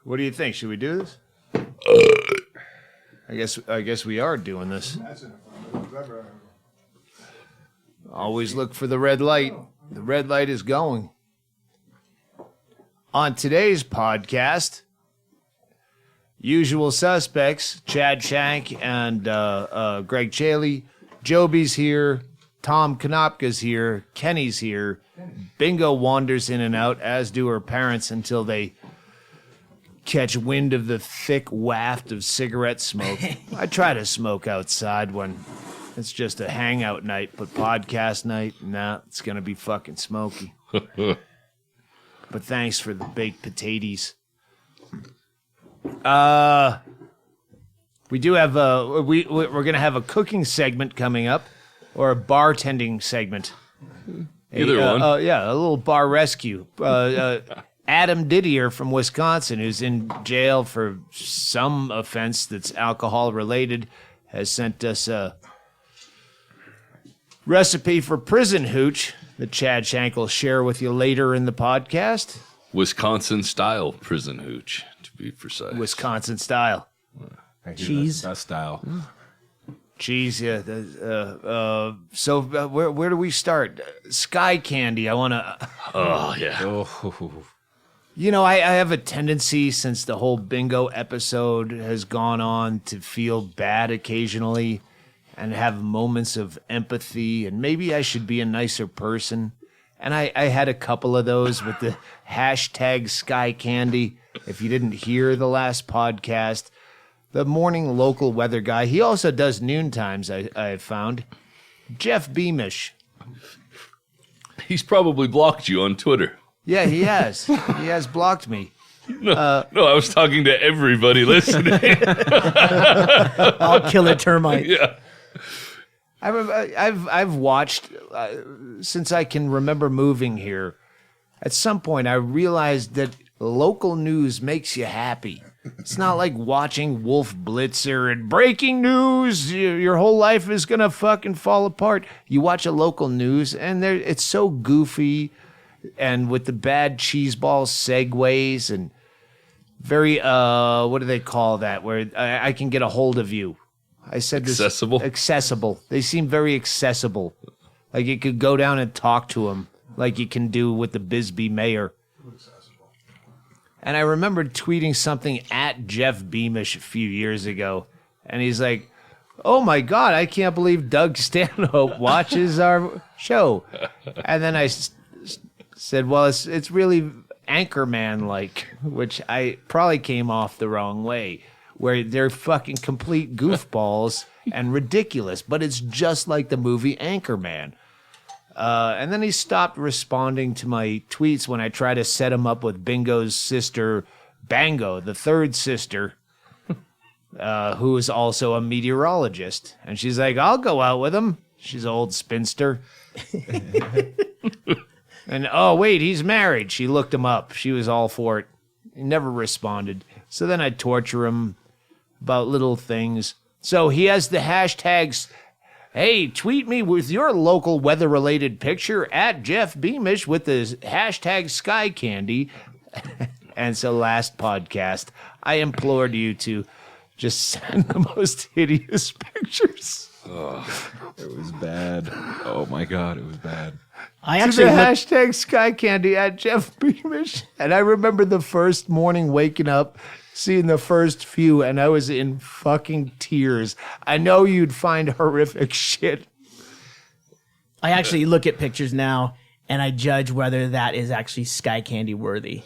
What do you think? Should we do this? I guess we are doing this. Always look for the red light. The red light is going. On today's podcast, usual suspects, Chad Shank and Ggreg Chaille. Jobi's here. Tom Konopka's here. Kenny's here. Bingo wanders in and out, as do her parents, until they catch wind of the thick waft of cigarette smoke. I try to smoke outside when it's just a hangout night, but podcast night, nah, it's going to be fucking smoky. But thanks for the baked potatoes. We do have we're going to have a cooking segment coming up, or a bartending segment. Either one. Yeah, a little bar rescue. Adam Didier from Wisconsin, who's in jail for some offense that's alcohol related, has sent us a recipe for Prison Hooch that Chad Shank will share with you later in the podcast. Wisconsin style Prison Hooch, to be precise. Wisconsin style. Cheese. That style. Cheese, yeah. So where do we start? Sky candy. I want to. Oh, yeah. Oh. You know, I have a tendency, since the whole bingo episode has gone on, to feel bad occasionally and have moments of empathy, and maybe I should be a nicer person. And I had a couple of those with the hashtag Sky Candy. If you didn't hear the last podcast, the morning local weather guy, he also does noon times, I found, Jeff Beamish. He's probably blocked you on Twitter. Yeah, he has. He has blocked me. No, I was talking to everybody listening. I'll kill a termite. Yeah. I've watched since I can remember moving here. At some point, I realized that local news makes you happy. It's not like watching Wolf Blitzer and breaking news. Your whole life is gonna fucking fall apart. You watch a local news, and it's so goofy, and with the bad cheeseball segues and very what do they call that? Where I can get a hold of you. I said this. Accessible? Accessible. They seem very accessible. Like you could go down and talk to them, like you can do with the Bisbee mayor. And I remember tweeting something at Jeff Beamish a few years ago, and he's like, "Oh my God, I can't believe Doug Stanhope watches our show." And then I said, "Well, it's really Anchorman-like," which I probably came off the wrong way, where they're fucking complete goofballs and ridiculous, but it's just like the movie Anchorman. And then he stopped responding to my tweets when I try to set him up with Bingo's sister, Bango, the third sister, who is also a meteorologist. And she's like, "I'll go out with him." She's an old spinster. And, oh, wait, he's married. She looked him up. She was all for it. He never responded. So then I torture him about little things. So he has the hashtags, "Hey, tweet me with your local weather-related picture at Jeff Beamish with the hashtag Sky Candy." And so last podcast, I implored you to just send the most hideous pictures. Oh, it was bad. Oh my God, it was bad. I To actually the looked, hashtag Sky Candy at Jeff Beamish. And I remember the first morning waking up, seeing the first few, and I was in fucking tears. I know you'd find horrific shit. I actually look at pictures now and I judge whether that is actually Sky Candy worthy.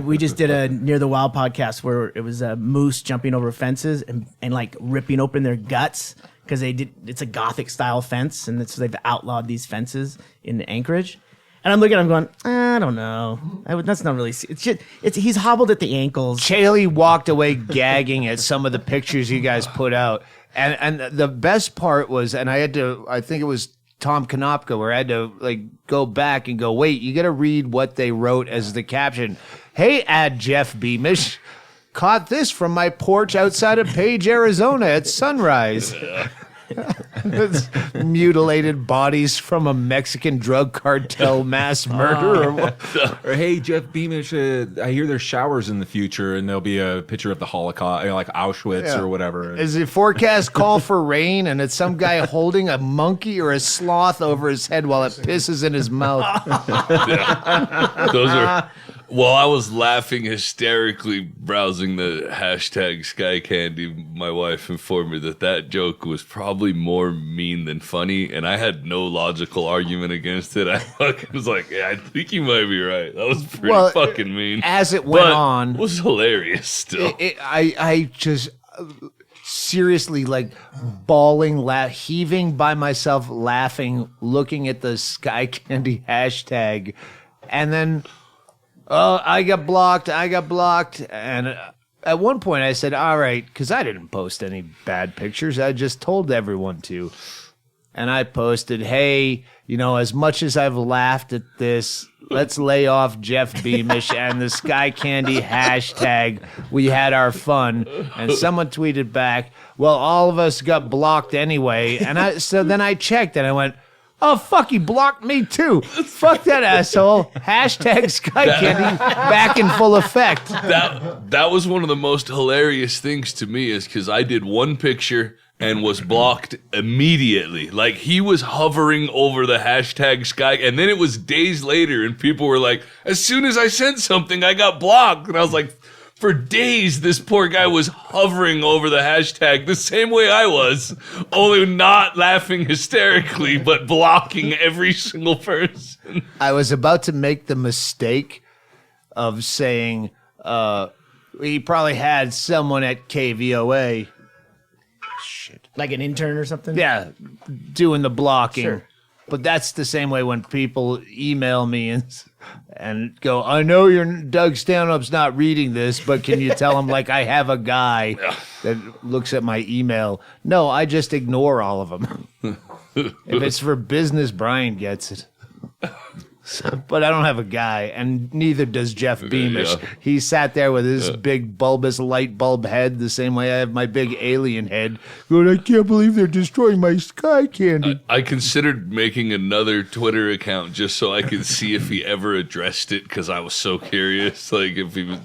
We just did a Near the Wild podcast where it was a moose jumping over fences and like ripping open their guts because it's a Gothic style fence, and they've outlawed these fences in Anchorage. And I'm looking at him going, I don't know. That's not really. He's hobbled at the ankles. Chaille walked away gagging at some of the pictures you guys put out. And the best part was, and I think it was Tom Konopka, where I had to like go back and go, wait, you got to read what they wrote as the caption. "Hey, Jeff Beamish, caught this from my porch outside of Page, Arizona at sunrise." Mutilated bodies from a Mexican drug cartel mass murder. Or what? Or hey, Jeff Beamish, I hear there's showers in the future, and there'll be a picture of the Holocaust, like Auschwitz or whatever. Is the forecast call for rain, and it's some guy holding a monkey or a sloth over his head while it pisses in his mouth? Those are. While I was laughing hysterically browsing the hashtag Sky Candy, my wife informed me that joke was probably more mean than funny, and I had no logical argument against it. I fucking was like, yeah, I think you might be right. That was pretty fucking mean. As it went on, it was hilarious still. I just seriously like bawling, heaving by myself, laughing, looking at the Sky Candy hashtag, and then... Oh, I got blocked. And at one point I said, all right, because I didn't post any bad pictures. I just told everyone to. And I posted, hey, as much as I've laughed at this, let's lay off Jeff Beamish and the Sky Candy hashtag. We had our fun. And someone tweeted back, well, all of us got blocked anyway. And so then I checked and I went, oh, fuck, he blocked me too. Fuck that asshole. Hashtag Sky Candy back in full effect. That was one of the most hilarious things to me is because I did one picture and was blocked immediately. Like, he was hovering over the hashtag Sky, and then it was days later, and people were like, as soon as I sent something, I got blocked. And I was like, for days, this poor guy was hovering over the hashtag the same way I was, only not laughing hysterically, but blocking every single person. I was about to make the mistake of saying he probably had someone at KVOA. Shit. Like an intern or something? Yeah, doing the blocking. Sure. But that's the same way when people email me and go, I know Doug Stanhope's not reading this, but can you tell him, like, I have a guy that looks at my email? No, I just ignore all of them. If it's for business, Brian gets it. But I don't have a guy, and neither does Jeff Beamish. Yeah. He sat there with his big bulbous light bulb head the same way I have my big alien head, going, I can't believe they're destroying my Sky Candy. I considered making another Twitter account just so I could see if he ever addressed it, because I was so curious. Like, if he was...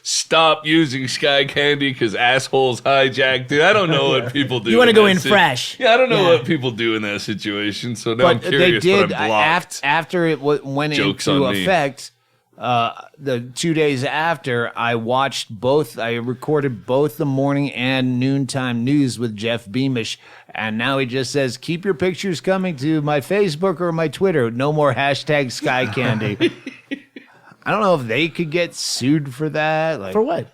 Stop using Sky Candy because assholes hijacked it. I don't know what people do. You want to go in fresh. Yeah, I don't know what people do in that situation. So now I'm curious, they did, but I'm blocked. after it went Joke's into on me. effect, the 2 days after, I recorded both the morning and noontime news with Jeff Beamish, and now he just says, keep your pictures coming to my Facebook or my Twitter. No more hashtag Sky Candy. I don't know if they could get sued for that. Like, For what?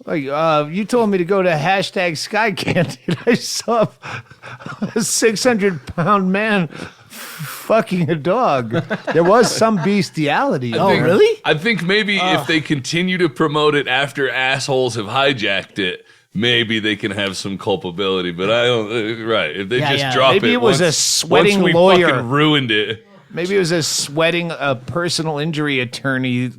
Like, you told me to go to hashtag Sky Candy, and I saw a 600-pound man fucking a dog. There was some bestiality. Really? I think maybe if they continue to promote it after assholes have hijacked it, maybe they can have some culpability. But I don't. Right? If they drop maybe it, it was a sweating once we lawyer. fucking ruined it. Maybe it was a sweating personal injury attorney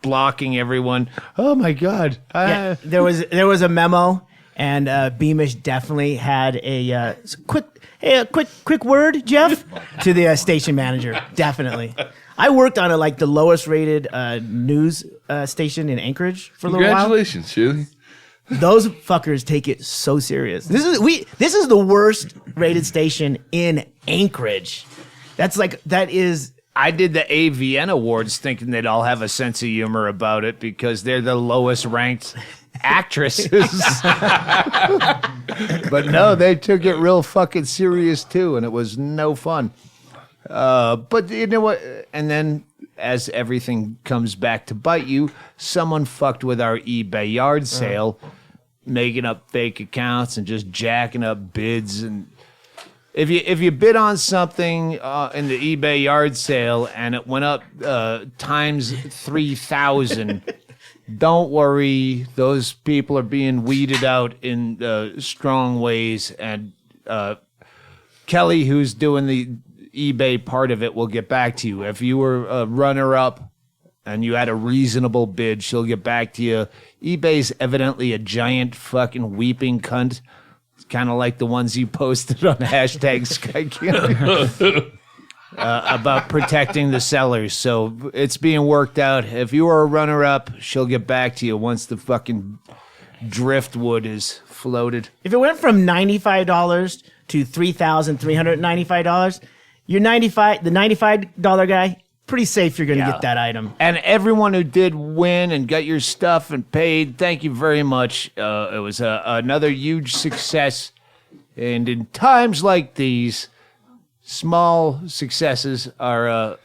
blocking everyone. Oh my God! Yeah, there was a memo, and Beamish definitely had a quick word, Jeff, to the station manager. Definitely. I worked on the lowest rated news station in Anchorage for a little while. Congratulations, Chaille. Those fuckers take it so serious. This is the worst rated station in Anchorage. I did the AVN Awards thinking they'd all have a sense of humor about it because they're the lowest ranked actresses. But no, they took it real fucking serious too, and it was no fun. But you know what? And then as everything comes back to bite you, someone fucked with our eBay yard sale, making up fake accounts and just jacking up bids. And if you bid on something in the eBay yard sale and it went up times 3,000, don't worry. Those people are being weeded out in strong ways. And Kelly, who's doing the eBay part of it, will get back to you. If you were a runner-up and you had a reasonable bid, she'll get back to you. eBay's evidently a giant fucking weeping cunt. kind of like the ones you posted on hashtag SkyCandy. About protecting the sellers. So it's being worked out. If you are a runner-up, she'll get back to you once the fucking driftwood is floated. If it went from $95 to $3,395, the $95 guy, pretty safe you're going to get that item. And everyone who did win and got your stuff and paid, thank you very much. It was another huge success. And in times like these, small successes are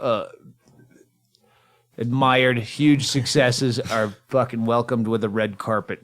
admired. Huge successes are fucking welcomed with a red carpet.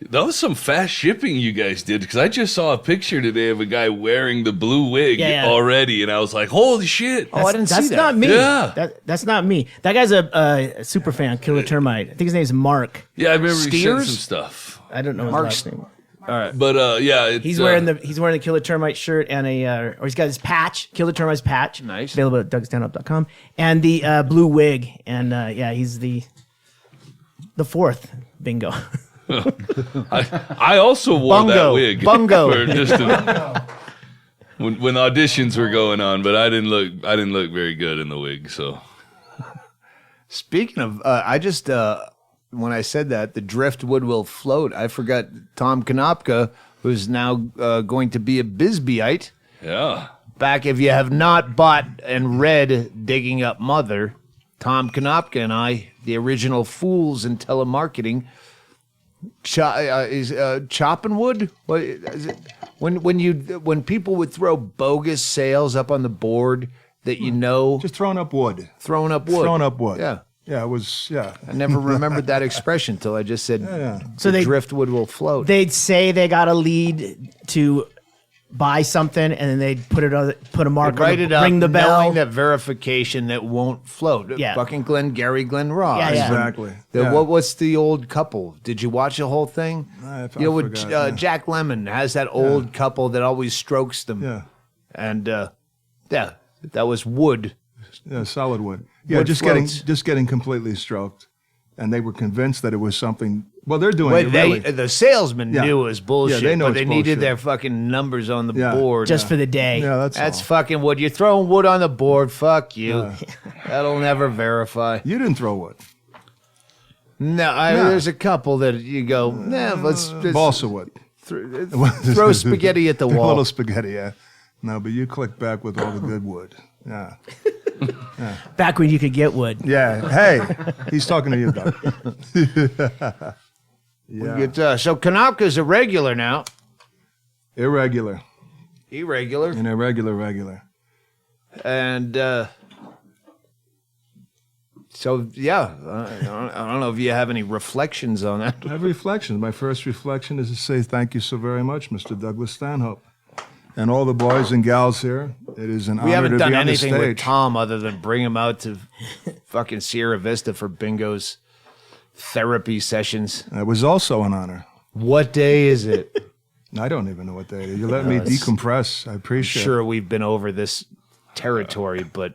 That was some fast shipping you guys did, because I just saw a picture today of a guy wearing the blue wig already, and I was like, holy shit. I didn't see that. That's not me. Yeah. That's not me. That guy's a super fan, Killer Termite. I think his name's Mark. Yeah, I remember he sent Steers? some stuff. I don't know his last name. All right. But yeah, it's, He's wearing the Killer Termite shirt and or he's got his patch, Killer Termite's patch. Nice. Available at DougStanHope.com. And the blue wig. And he's the fourth bingo. I also wore that Bungo. wig. Bungo. For just when auditions were going on, but I didn't look very good in the wig. So Speaking of, I just when I said that the driftwood will float, I forgot Tom Konopka, who's now going to be a Bisbeeite. yeah, Back, if you have not bought and read Digging Up Mother, Tom Konopka and I, the original fools in telemarketing, is chopping wood. What is it? When people would throw bogus sales up on the board that Just throwing up wood. throwing up wood. Throwing up wood. Yeah. Yeah, it was, I never remembered that expression until I just said So the driftwood will float. They'd say they got a lead to buy something, and then they'd put a mark on Write it, it up, ring the bell. knowing that verification that won't float. Yeah. Fucking Glenn Ross. Yeah. Exactly. What's the old couple? Did you watch the whole thing? I with forgot, yeah. Jack Lemmon has that old couple that always strokes them. Yeah. And that was wood. Yeah, solid wood. Yeah, Wood just floats. getting completely stroked. And they were convinced that it was something. Well, they're doing But it really. the salesman Yeah. knew it was bullshit, Yeah, they know but it's they needed bullshit. their fucking numbers on the Yeah. board. just for the day. Yeah, That's all. fucking wood. You're throwing wood on the board. Fuck you. That'll never verify. You didn't throw wood. No, there's a couple that you go, let's Balsa wood. throw spaghetti at the A wall. little spaghetti, yeah. No, but you click back with all the good wood. Yeah. Back when you could get wood. Yeah. Hey, he's talking to you, Doug. Yeah. So Konopka's a regular now. Irregular. Irregular. An irregular regular. And so, yeah, I don't know if you have any reflections on that. I have reflections. My first reflection is to say thank you so very much, Mr. Douglas Stanhope. And all the boys and gals here. It is an We honor haven't to done be on the anything with stage. Tom other than bring him out to fucking Sierra Vista for Bingo's therapy sessions. It was also an honor. What day is it? I don't even know what day it is. You let me decompress. I appreciate Sure, we've been over this territory, but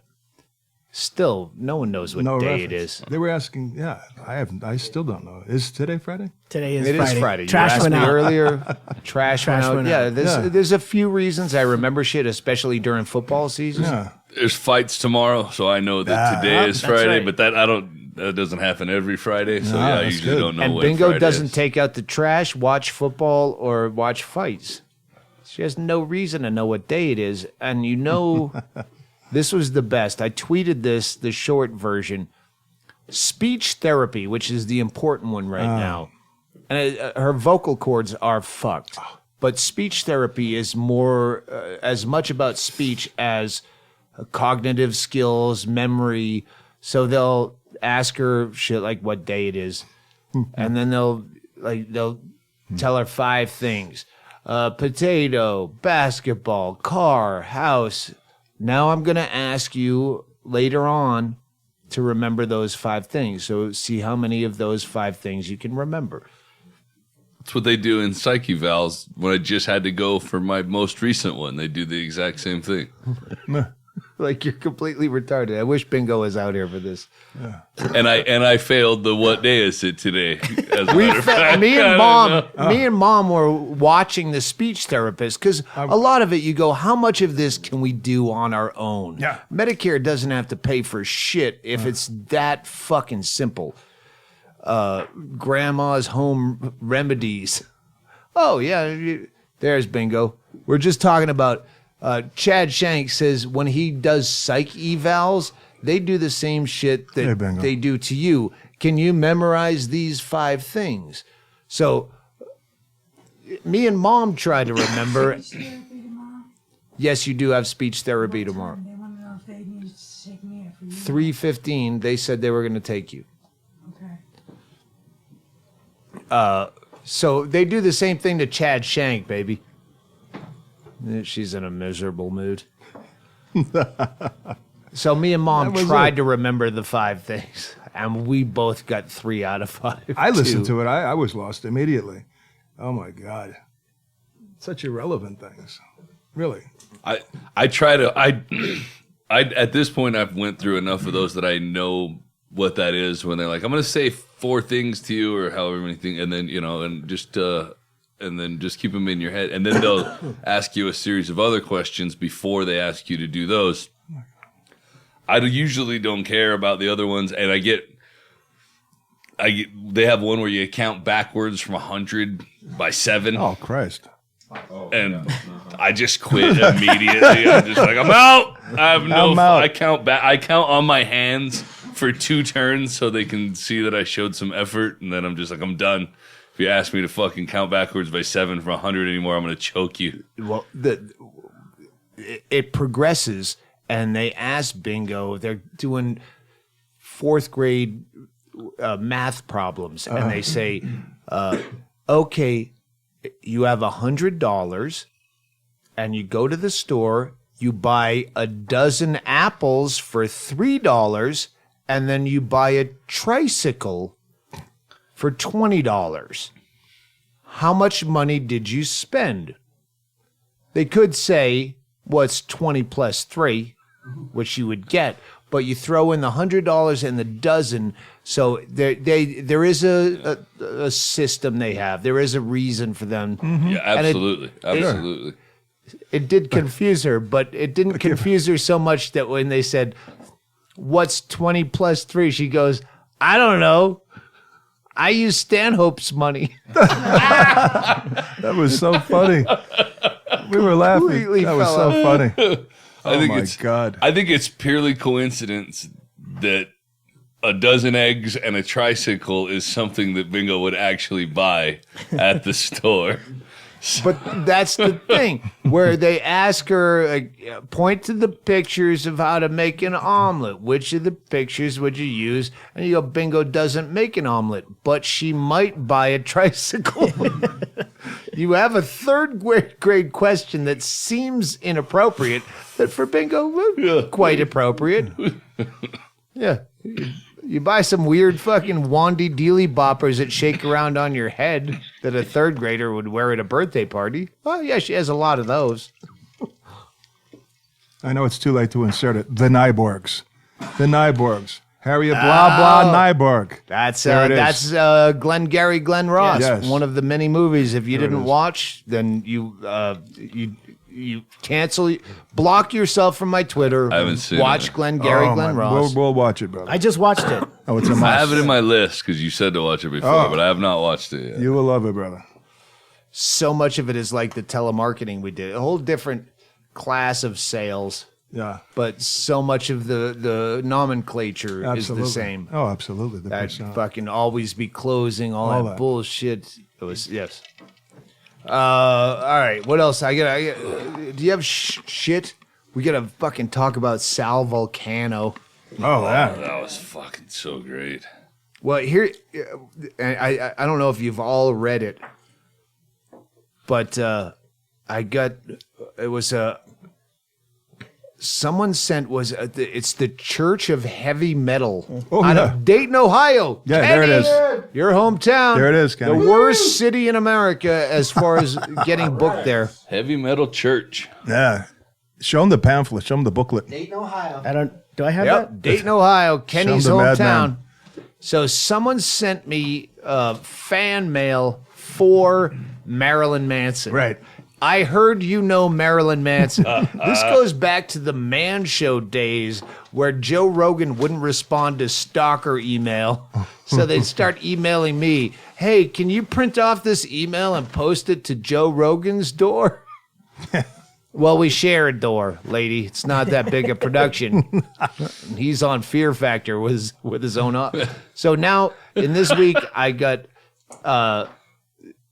still, no one knows what No day it reference. is. They were asking, yeah, I still don't know. Is today Friday? Today is It Friday. is Friday. You Trash asked went me out. earlier. Trash went out. went Yeah, out. there's a few reasons I remember shit, especially during football season. Yeah. there's fights tomorrow, so I know that today is that's Friday, right. but that doesn't happen every Friday. So No, yeah, I that's usually good. don't know And what Bingo Friday doesn't is. take out the trash, watch football, or watch fights. She has no reason to know what day it is. And you know, this was the best. I tweeted this, the short version. Speech therapy, which is the important one right now. And her vocal cords are fucked. But speech therapy is more, as much about speech as cognitive skills, memory. So they'll ask her shit like what day it is. And then they'll tell her 5 things. Potato, basketball, car, house. Now I'm going to ask you later on to remember those 5 things. So see how many of those 5 things you can remember. That's what they do in psyche vals when I just had to go for my most recent one. They do the exact same thing. Like you're completely retarded. I wish Bingo was out here for this. And I failed the what day is it today? As a matter of fact. Me and mom were watching the speech therapist because a lot of it you go, how much of this can we do on our own? Yeah. Medicare doesn't have to pay for shit if it's that fucking simple. Grandma's home remedies. Oh yeah, there's Bingo. We're just talking about Chad Shank says when he does psych evals, they do the same shit that they do to you. Can you memorize these 5 things? So me and mom tried to remember. Yes, you do have speech therapy tomorrow. They want to know if they need to take me after you. 3:15, they said they were going to take you. Okay. So they do the same thing to Chad Shank, baby. She's in a miserable mood. So me and mom tried to remember the 5 things, and we both got 3 out of 5. I listened to it. I was lost immediately. Oh my God. Such irrelevant things. Really. I try to I at this point I've went through enough of those that I know what that is when they're like, I'm gonna say 4 things to you or however many things, and then and then just keep them in your head, and then they'll ask you a series of other questions before they ask you to do those. I usually don't care about the other ones, and they have one where you count backwards from 100 by 7. Oh, Christ. And I just quit immediately. I'm just like, I'm out. I'm out. I count back. I count on my hands for 2 turns so they can see that I showed some effort, and then I'm just like, I'm done. If you ask me to fucking count backwards by 7 from 100 anymore, I'm gonna choke you. Well, it progresses, and they ask Bingo. They're doing 4th grade math problems, and they say, "Okay, you have $100, and you go to the store, you buy a dozen apples for $3, and then you buy a tricycle for $20. How much money did you spend?" They could say, what's 20 plus 3, which you would get, but you throw in the $100 and the dozen. So there is a system they have. There is a reason for them. Mm-hmm. Yeah, absolutely. Absolutely. It did confuse her, but it didn't confuse her so much that when they said, what's 20 plus 3? She goes, I don't know. I use Stanhope's money. That was so funny. We were laughing. Completely That was fell so funny. Oh my God. I think it's purely coincidence that a dozen eggs and a tricycle is something that Bingo would actually buy at the store. But that's the thing, where they ask her, point to the pictures of how to make an omelet. Which of the pictures would you use? And you go, Bingo doesn't make an omelet, but she might buy a tricycle. You have a 3rd grade question that seems inappropriate, that for Bingo, quite appropriate. Yeah. You buy some weird fucking wandy dealy boppers that shake around on your head that a 3rd grader would wear at a birthday party. Oh, yeah, she has a lot of those. I know it's too late to insert it. The Nyborgs. The Nyborgs. Harriet blah blah Nyborg. That's There it is. Glengarry Glen Ross, Yes. one of the many movies. If you There it didn't is. watch, then you cancel, block yourself from my Twitter. I haven't seen Watch it. Glengarry Oh, Glen my- Ross. We'll watch it, brother. I just watched it. Oh, it's a must. I have it in my list because you said to watch it before, but I have not watched it yet. You will love it, brother. So much of it is like the telemarketing we did. A whole different class of sales. Yeah. But so much of the nomenclature Absolutely. is the same. Oh, absolutely. The That persona. fucking always be closing, all All that that. bullshit. It was, yes. All right, what else? I get. Do you have shit? We gotta fucking talk about Sal Volcano. Oh, yeah. That was fucking so great. Well, here, I don't know if you've all read it, but I got, it was someone sent, it's the Church of Heavy Metal Oh, out yeah. of Dayton, Ohio. Yeah, there it is. Your hometown. There it is, The Kenny. worst city in America as far as getting booked there. Heavy Metal Church. Yeah. Show him the pamphlet. Show him the booklet. Do I have that? Dayton, Ohio, Kenny's Show 'em the hometown. madman. So someone sent me fan mail for Marilyn Manson. Right. I heard you know Marilyn Manson. This goes back to the Man Show days where Joe Rogan wouldn't respond to stalker email. So they'd start emailing me, hey, can you print off this email and post it to Joe Rogan's door? Well, we share a door, lady. It's not that big a production. He's on Fear Factor with his own. So now, in this week, I got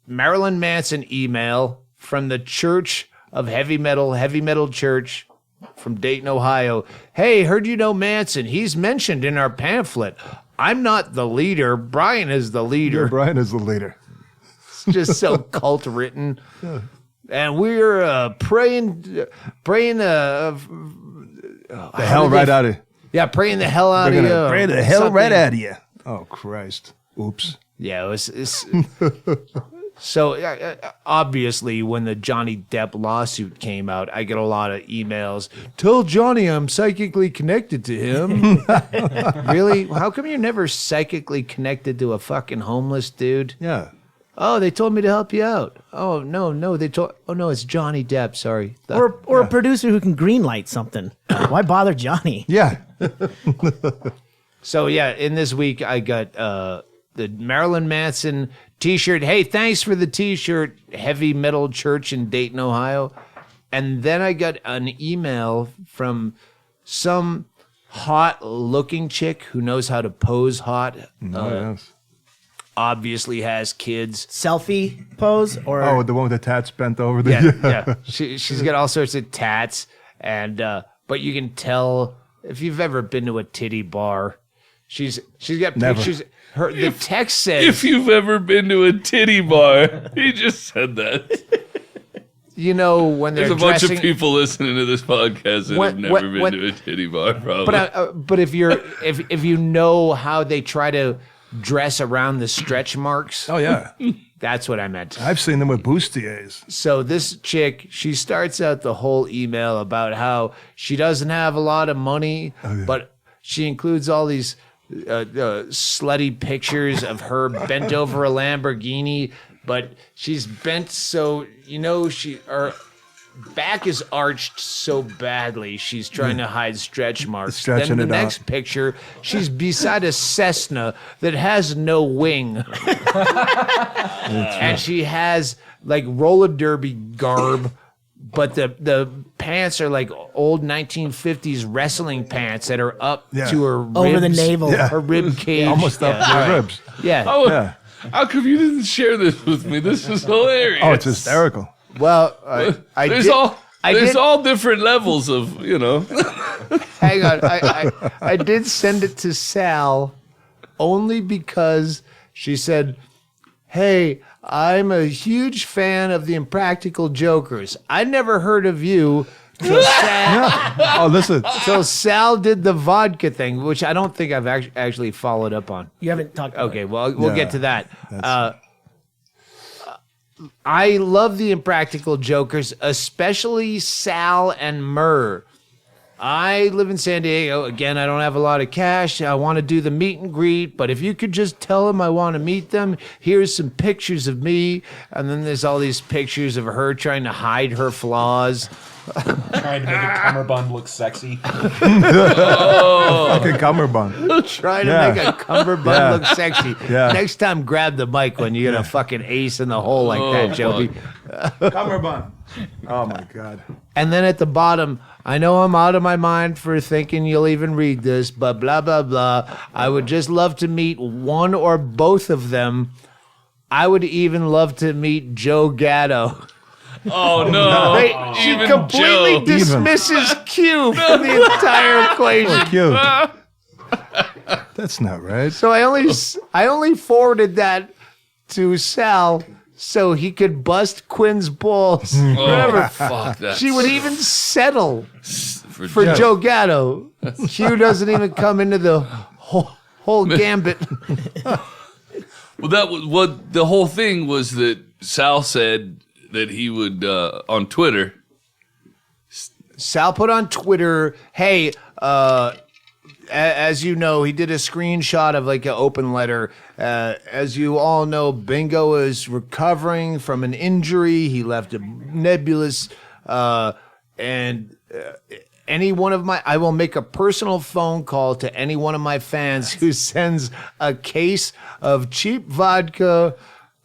Marilyn Manson email from the Church of Heavy Metal Church from Dayton, Ohio. Hey, heard you know Manson. He's mentioned in our pamphlet. I'm not the leader. Brian is the leader. Brian is the leader. It's just so cult written. And we're praying The hell right out of you. Yeah, praying the hell out They're of you. gonna pray the hell right out of you. Oh, Christ. Oops. Yeah, it's so obviously when the Johnny Depp lawsuit came out, I get a lot of emails. Tell Johnny I'm psychically connected to him. Really? How come you're never psychically connected to a fucking homeless dude? Yeah. Oh, they told me to help you out. Oh no, it's Johnny Depp. Sorry. Or a producer who can greenlight something. Why bother Johnny? Yeah. So yeah, in this week I got the Marilyn Manson T-shirt. Hey, thanks for the T-shirt. Heavy Metal Church in Dayton, Ohio. And then I got an email from some hot-looking chick who knows how to pose hot. Yes. Obviously has kids. Selfie pose or Oh, the one with the tats bent over the Yeah. She's got all sorts of tats, and but you can tell if you've ever been to a titty bar. She's got Never. pictures. The text says, If you've ever been to a titty bar, he just said that. you know, when they're There's a bunch dressing, of people listening to this podcast that have never been to a titty bar, probably. But if you know how they try to dress around the stretch marks, Oh, yeah. that's what I meant. I've seen them with bustiers. So this chick, she starts out the whole email about how she doesn't have a lot of money, but she includes all these slutty pictures of her bent over a Lamborghini, but she's bent so, her back is arched so badly she's trying to hide stretch marks. Stretching Then the it out. next picture, she's beside a Cessna that has no wing. And she has like roller derby garb, but the pants are like old 1950s wrestling pants that are up Yeah. to her ribs, over the navel. her rib cage. Almost up to Yeah. the ribs. Yeah. Oh, Yeah. how come you didn't share this with me? This is hilarious. Oh, it's hysterical. Well, I There's did, all I there's did- all different levels of, hang on. I did send it to Sal only because she said, hey, I'm a huge fan of the Impractical Jokers. I never heard of you till Oh, listen. Sal did the vodka thing, which I don't think I've actually followed up on. You haven't talked about Okay, it. well, we'll Yeah, get to that. I love the Impractical Jokers, especially Sal and Murr. I live in San Diego. Again, I don't have a lot of cash. I want to do the meet and greet, but if you could just tell them I want to meet them, here's some pictures of me. And then there's all these pictures of her trying to hide her flaws. Trying to make a cummerbund look sexy. Fucking cummerbund. Trying to Yeah. make a cummerbund Yeah. look sexy. Yeah. Next time, grab the mic when you get a fucking ace in the hole like that, Jobi. Cummerbund. Oh, my God. And then at the bottom, I know I'm out of my mind for thinking you'll even read this, but blah, blah, blah. I would just love to meet one or both of them. I would even love to meet Joe Gatto. oh no. She Even completely Joe. dismisses Q from the entire equation. Cute. That's not right. So I only forwarded that to Sal so he could bust Quinn's balls. Oh, fuck that. She would even settle for for Joe Gatto. Q doesn't even come into the whole gambit. Well, that was what the whole thing was, that Sal said that he would on Twitter Sal put on Twitter, hey, as you know, he did a screenshot of like an open letter. As you all know, Bingo is recovering from an injury. He left a nebulous, any one of I will make a personal phone call to any one of my fans who sends a case of cheap vodka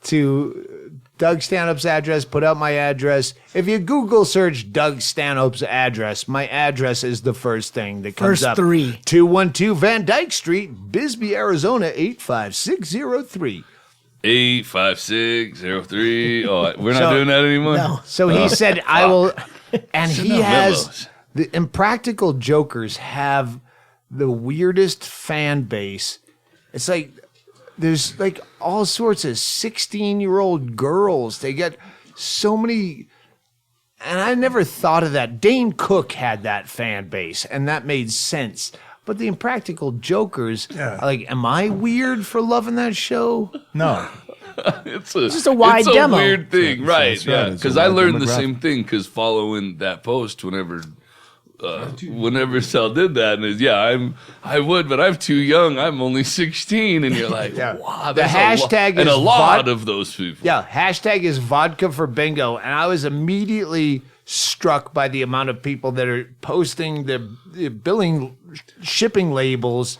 to Doug Stanhope's address. Put out my address. If you Google search Doug Stanhope's address, my address is the first thing that comes up. First three. 212 Van Dyke Street, Bisbee, Arizona, 85603. 85603. Oh, we're not doing that anymore? No. So he said, I will, and Send he out has, memos. the Impractical Jokers have the weirdest fan base. It's like, there's like all sorts of 16-year-old girls. They get so many, and I never thought of that. Dane Cook had that fan base, and that made sense. But the Impractical Jokers, like, am I weird for loving that show? No. It's just a wide it's demo. a weird thing, right? That's right. Yeah, It's a because I wide learned the demographic. same thing because following that post whenever Sal did that, and I would, but I'm too young. I'm only 16, and you're like, wow, The that's hashtag and is a lot vod- of those people. Yeah, hashtag is vodka for bingo. And I was immediately struck by the amount of people that are posting their shipping labels.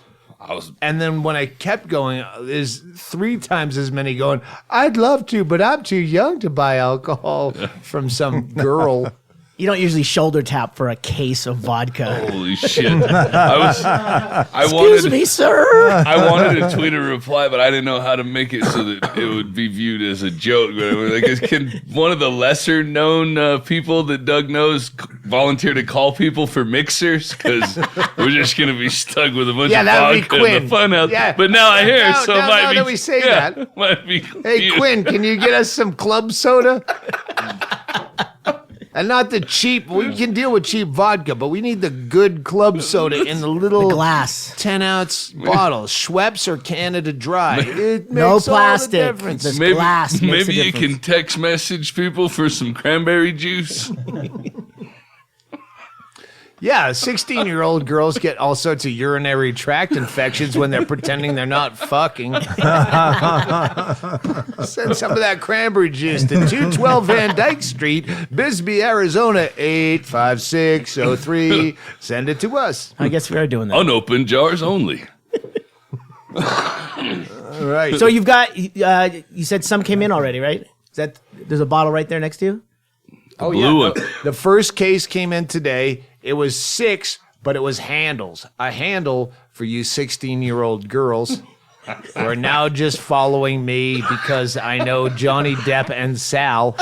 And then when I kept going, there's 3 times as many going, I'd love to, but I'm too young to buy alcohol from some girl. You don't usually shoulder tap for a case of vodka. Holy shit! I Excuse wanted, me, sir. I wanted to tweet a reply, but I didn't know how to make it so that it would be viewed as a joke. Like, can one of the lesser known people that Doug knows volunteer to call people for mixers? Because we're just going to be stuck with a bunch of that would be vodka in Quinn. the funhouse. Yeah. But now I hear, so it might now be. that we say that. Might be Hey, cute. Quinn, can you get us some club soda? And not the cheap, we can deal with cheap vodka, but we need the good club soda in the little Glass. 10-ounce bottles. Schweppes or Canada Dry. It No makes all the plastic. difference. This Maybe, glass makes maybe a you difference. can text message people for some cranberry juice. Yeah, 16-year-old girls get all sorts of urinary tract infections when they're pretending they're not fucking. Send some of that cranberry juice to 212 Van Dyke Street, Bisbee, Arizona, 85603. Send it to us. I guess we are doing that. Unopened jars only. All right. So you've got, you said some came in already, right? Is that, there's a bottle right there next to you? Blue one. The first case came in today. It was 6, but it was handles. A handle for you 16-year-old girls who are now just following me because I know Johnny Depp and Sal.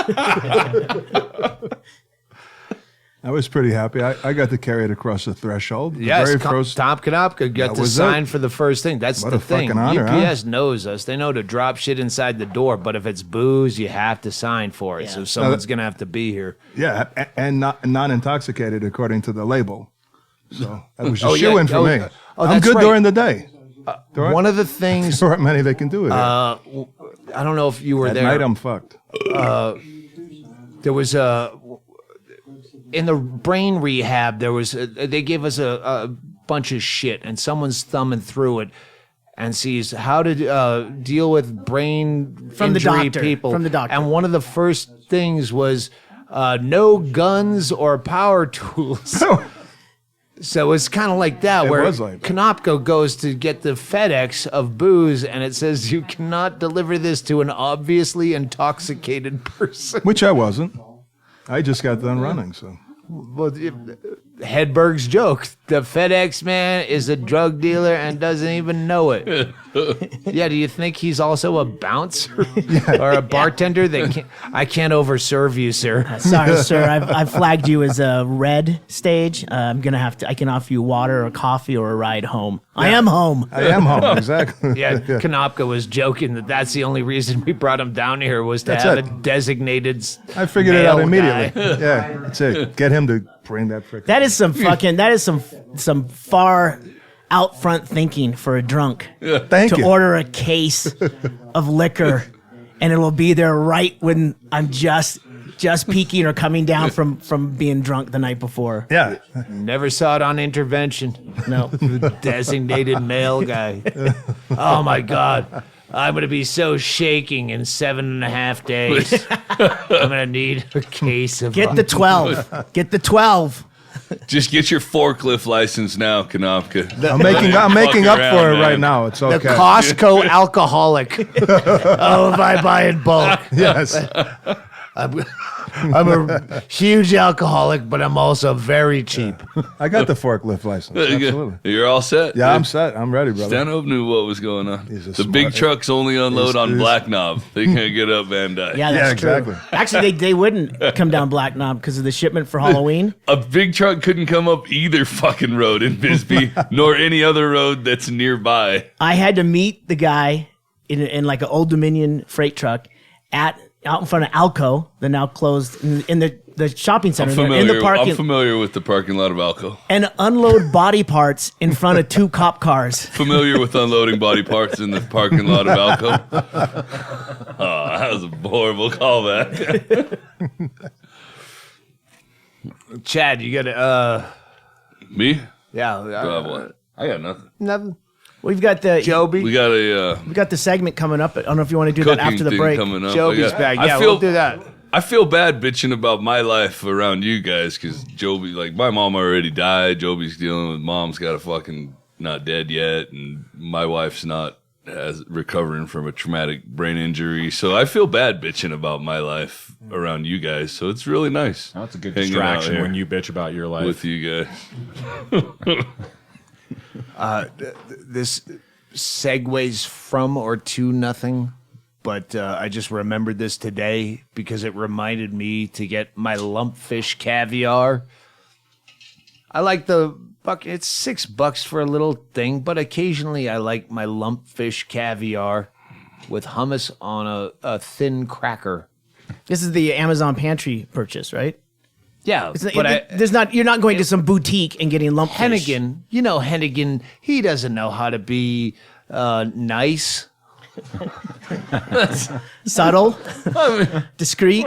I was pretty happy. I got to carry it across the threshold. The Yes, very first, Tom Konopka got That to was sign it. for the first thing. That's What the a thing. fucking honor, UPS knows us. They know to drop shit inside the door, but if it's booze, you have to sign for it. Yeah. So someone's going to have to be here. yeah, and not non-intoxicated according to the label. So that was a Oh, yeah. shoe-in for Oh, me. oh, I'm that's good right. during the day. One of the things, There aren't many that can do it. I don't know if you were At there. night, I'm fucked. There was in the brain rehab, there was they gave us a bunch of shit, and someone's thumbing through it and sees how to deal with brain From the injury doctor, people. from the doctor. And one of the first things was no guns or power tools. So it's kind of like that, It where was like that. Konopka goes to get the FedEx of booze, and it says you cannot deliver this to an obviously intoxicated person. Which I wasn't. I just got done running, so. Well, Hedberg's joke. The FedEx man is a drug dealer and doesn't even know it. Yeah, do you think he's also a bouncer or a bartender? I can't overserve you, sir. Sorry, sir. I've flagged you as a red stage. I'm gonna have to. I can offer you water or coffee or a ride home. I am home. I am home, exactly. Yeah, Konopka was joking that's the only reason we brought him down here was to That's have it. a designated I figured it out male immediately. guy. Yeah, that's it. Get him to bring that frickin' That is some fucking. That is some far out front thinking for a drunk Thank to you. order a case of liquor, and it'll be there right when I'm just just peeking or coming down from being drunk the night before. Yeah. Never saw it on Intervention. No. Designated male guy. Oh my God. I'm going to be so shaking in 7.5 days. I'm going to need a case of... Get the 12. Get the 12. Just get your forklift license now, Konopka. I'm making up Fuck for around, it right man. now. It's The okay. Costco alcoholic. Oh, if I buy in bulk. Yes. I'm a huge alcoholic, but I'm also very cheap. I got the forklift license. Absolutely. You're all set? Yeah, I'm set. I'm ready, brother. Stanhope knew what was going on. He's a The big smart- trucks only unload He's- on he's- Black Knob. They can't get up Van Dyke. Yeah, that's Yeah, true. exactly. Actually, they wouldn't come down Black Knob because of the shipment for Halloween. A big truck couldn't come up either fucking road in Bisbee, nor any other road that's nearby. I had to meet the guy in like an Old Dominion freight truck out in front of Alco, the now closed in the shopping center in the parking, I'm familiar with the parking lot of Alco. and unload body parts in front of 2 cop cars. Familiar with unloading body parts in the parking lot of Alco. Oh, that was a horrible callback. Chad, you got to... Me? Yeah. What? I got nothing. Nothing. We've got the Jobi. We got a we got the segment coming up. I don't know if you want to do that cooking after the thing break. coming up. Jobi's back. Yeah, I feel, we'll do that. I feel bad bitching about my life around you guys because Jobi, like my mom already died. Jobi's dealing with mom's got a fucking not dead yet, and my wife's not recovering from a traumatic brain injury. So I feel bad bitching about my life around you guys. So it's really nice. That's a good hanging out distraction here when you bitch about your life. with you guys. This segues from or to nothing, but I just remembered this today because it reminded me to get my lumpfish caviar. I like the bucket. It's $6 for a little thing, but occasionally I like my lumpfish caviar with hummus on a thin cracker. This is the Amazon pantry purchase, right? Yeah, It's not, but there's not. You're not going to some boutique and getting lumpfish. Hennigan, Hennigan, he doesn't know how to be nice. Subtle, discreet.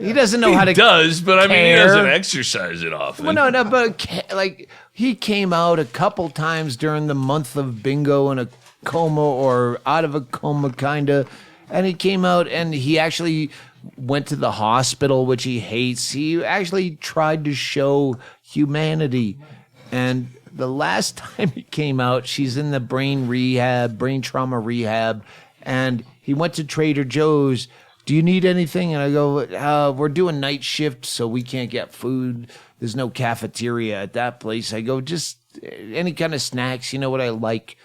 He doesn't know how to. He does, but I mean, he care. doesn't exercise it often. Well, no, but like he came out a couple times during the month of bingo in a coma or out of a coma, kinda, and he came out and he actually went to the hospital, which he hates. He actually tried to show humanity, and the last time he came out, she's in the brain trauma rehab, and he went to Trader Joe's. Do you need anything? And I go, we're doing night shift, so we can't get food. There's no cafeteria at that place. I go, just any kind of snacks. You know what I like?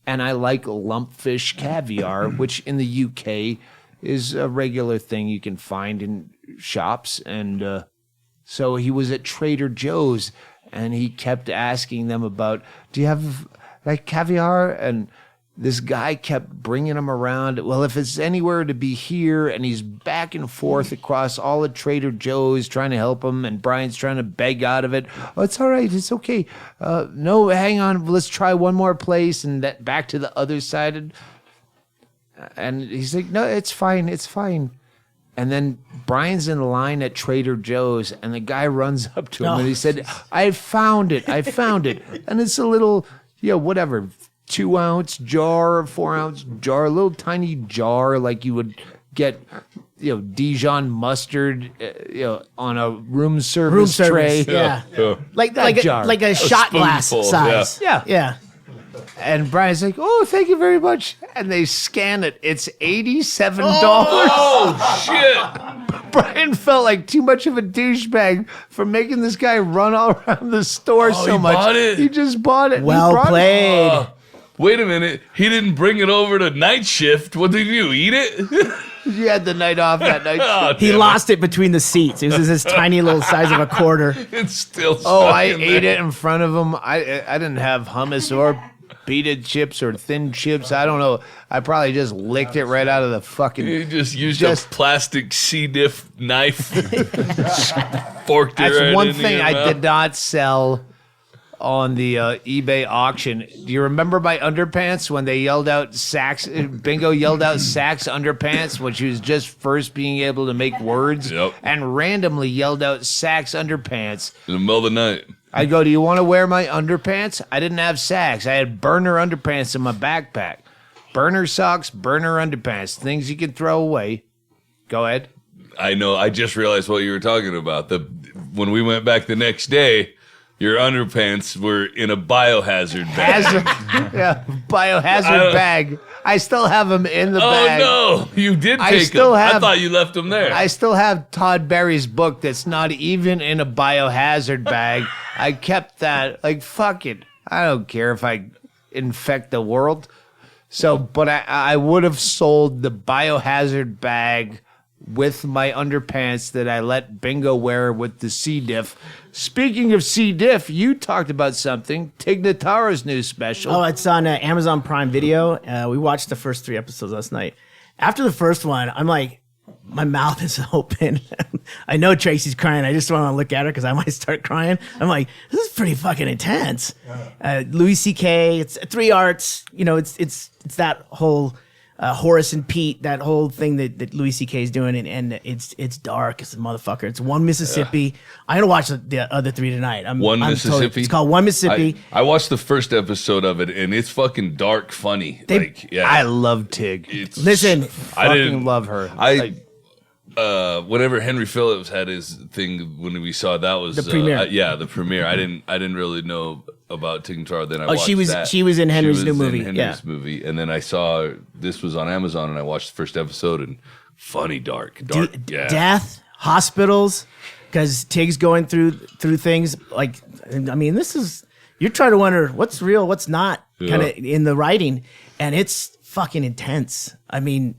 And I like lumpfish caviar, which in the UK is a regular thing you can find in shops. And so he was at Trader Joe's, and he kept asking them about, do you have like caviar? And this guy kept bringing him around. Well, if it's anywhere to be here, and he's back and forth across all of Trader Joe's trying to help him, and Brian's trying to beg out of it. Oh, it's all right. It's okay. No, hang on. Let's try one more place, and that back to the other side. And he's like, no, it's fine. It's fine. And then Brian's in line at Trader Joe's, and the guy runs up to him and he said, I found it. I found it. And it's a little, whatever, 2-ounce jar, 4-ounce jar, a little tiny jar like you would get, Dijon mustard, on a room service tray. Yeah, Yeah. like jar. like a shot glass spoonful, size. Yeah. And Brian's like, oh, thank you very much. And they scan it. It's $87. Oh shit! Brian felt like too much of a douchebag for making this guy run all around the store so he much. bought it? He just bought it. He Well brought it. played. Wait a minute. He didn't bring it over to night shift. What did you eat it? He had the night off that night. Oh, He damn lost it between the seats. It was this tiny little size of a quarter. It's still. Oh, I stuck in ate there. it in front of him. I didn't have hummus or pita chips or thin chips. I don't know. I probably just licked it right out of the fucking. You just used a plastic C. diff knife. Forked it That's right one into thing your I mouth. did not sell on the eBay auction. Do you remember my underpants when they yelled out Sax? Bingo yelled out Sax underpants when she was just first being able to make words, Yep. and randomly yelled out Sax underpants. In the middle of the night. I go, do you want to wear my underpants? I didn't have Sax. I had burner underpants in my backpack. Burner socks, burner underpants, things you can throw away. Go ahead. I know. I just realized what you were talking about. When we went back the next day, your underpants were in a biohazard bag. Biohazard bag. I still have them in the bag. Oh no, you did I take still them. I have- thought you left them there. I still have Todd Berry's book that's not even in a biohazard bag. I kept that. Like, fuck it. I don't care if I infect the world. So, but I would have sold the biohazard bag with my underpants that I let Bingo wear with the C. Diff. Speaking of C. Diff, you talked about something. Tig Notaro's new special. Oh, it's on Amazon Prime Video. We watched the first 3 episodes last night. After the first one, I'm like, my mouth is open. I know Tracy's crying. I just want to look at her because I might start crying. I'm like, this is pretty fucking intense. Louis C.K. It's 3 arts. You know, it's that whole Horace and Pete, that whole thing that Louis C.K. is doing, and it's dark as a motherfucker. It's One Mississippi. I'm gonna watch the other 3 tonight. One Mississippi? It's called One Mississippi. I watched the first episode of it, and it's fucking dark funny. I love Tig. Listen, I didn't Fucking love her. Whenever Henry Phillips had his thing when we saw that was The premiere. the premiere. I didn't really know about Tig Notaro. Then I Oh, watched she was- that. she was in Henry's new movie, In Henry's yeah. movie, and then I saw this was on Amazon, and I watched the first episode, and funny, dark. Yeah. death, hospitals, because Tig's going through things like, I mean, this is, you're trying to wonder what's real, what's not, kind of in the writing, and it's fucking intense. I mean,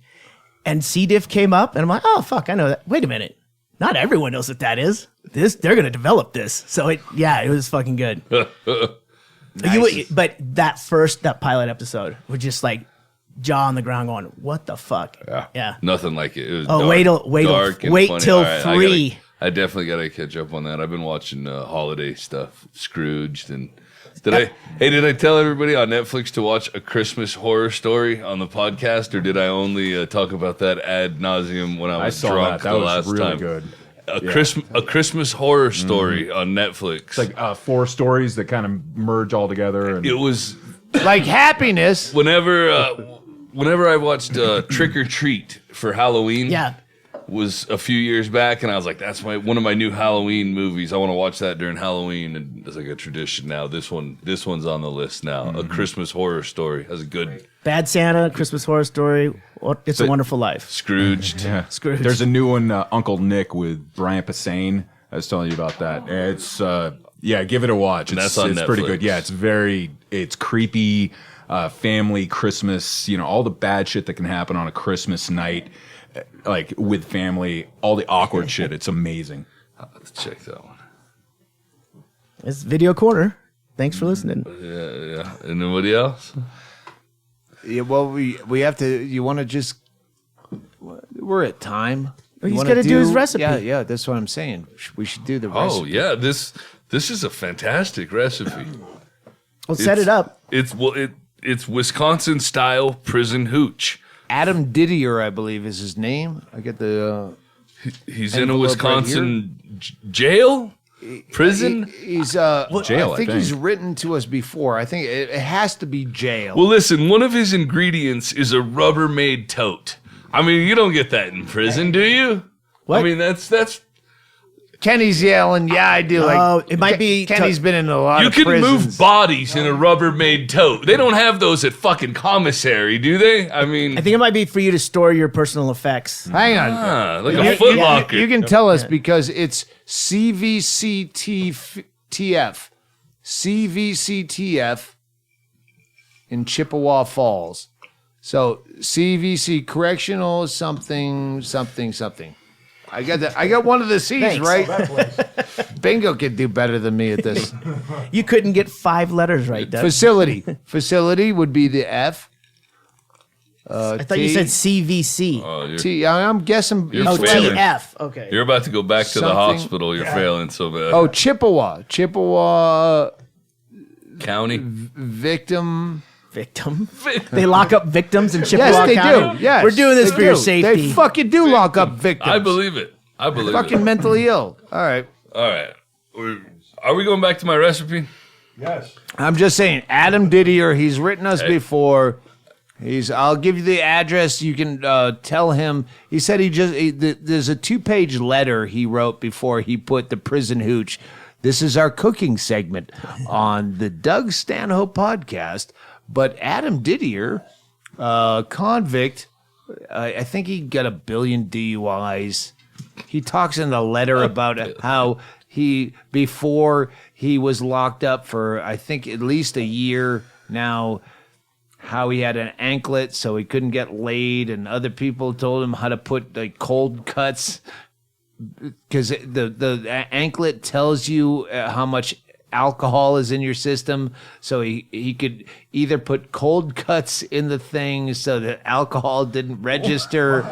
and C. Diff came up, and I'm like, oh fuck, I know that. Wait a minute, not everyone knows what that is. They're gonna develop this, so it was fucking good. But that pilot episode was just like jaw on the ground, going, "What the fuck?" Yeah. Nothing like it. It was Oh, dark, wait dark and wait funny. till All right, 3. I definitely got to catch up on that. I've been watching holiday stuff, Scrooged, and did I tell everybody on Netflix to watch A Christmas Horror Story on the podcast, or did I only talk about that ad nauseum when I was saw drunk that. That the was last really time? good. A Christmas Horror Story on Netflix. It's like 4 stories that kind of merge all together. And It was Like happiness. whenever I watched Trick or Treat for Halloween. Yeah. Was a few years back, and I was like, that's one of my new Halloween movies. I want to watch that during Halloween, and it's like a tradition now. This one's on the list now. A Christmas Horror Story has a good Bad Santa, Christmas Horror Story, It's a Wonderful Life. Scrooged. yeah. Scrooge. There's a new one, Uncle Nick with Brian Posehn. I was telling you about that. It's give it a watch. That's on it's pretty Netflix. good. Yeah, it's creepy, family Christmas. You know, all the bad shit that can happen on a Christmas night, like with family, all the awkward shit. It's amazing. Let's check that one. It's Video Corner. Thanks for listening. Yeah. Anybody else? Yeah, well, we have to. You want to just? We're at time. You He's wanna gotta do his recipe. Yeah. That's what I'm saying. We should do the recipe. Oh yeah, this is a fantastic recipe. We'll set it up. It's Wisconsin style prison hooch. Adam Didier, I believe, is his name. I get the. He's in a Envelope Wisconsin jail, prison. He's Jail, I I think he's think. written to us before. I think it has to be jail. Well, listen, one of his ingredients is a Rubbermaid tote. I mean, you don't get that in prison, do you? What? I mean, that's Kenny's yelling. Yeah, I do. Oh, it might be Kenny's been in a lot you of can prisons. move bodies in a Rubbermaid tote. They don't have those at fucking commissary, do they? I mean, I think it might be for you to store your personal effects. Hang on. like a Foot Locker. You can tell us because it's CVCTF. CVCTF in Chippewa Falls. So CVC Correctional something. I got one of the C's Thanks. right. Bingo could do better than me at this. You couldn't get 5 letters right, Doug. Facility would be the F. I thought you said CVC. I'm guessing. You're Oh, failing. TF. Okay. You're about to go back to the Something- hospital. You're failing so bad. Oh, Chippewa County. Victim. They lock up victims in Chippewa Yes, they County? do. Yes, We're doing this they for your do. safety. They fucking do lock up victims. I believe it. Fucking mentally ill. All right. All right. Are we going back to my recipe? Yes. I'm just saying, Adam Didier, he's written us before. I'll give you the address. You can tell him. He said there's a 2-page letter he wrote before he put the Prison Hooch. This is our cooking segment on the Doug Stanhope podcast. But Adam Didier, convict, I think he got 1 billion DUIs. He talks in the letter about how before he was locked up for, I think, at least a year now, how he had an anklet so he couldn't get laid, and other people told him how to put like cold cuts because the anklet tells you how much alcohol is in your system, so he could either put cold cuts in the thing so that alcohol didn't register,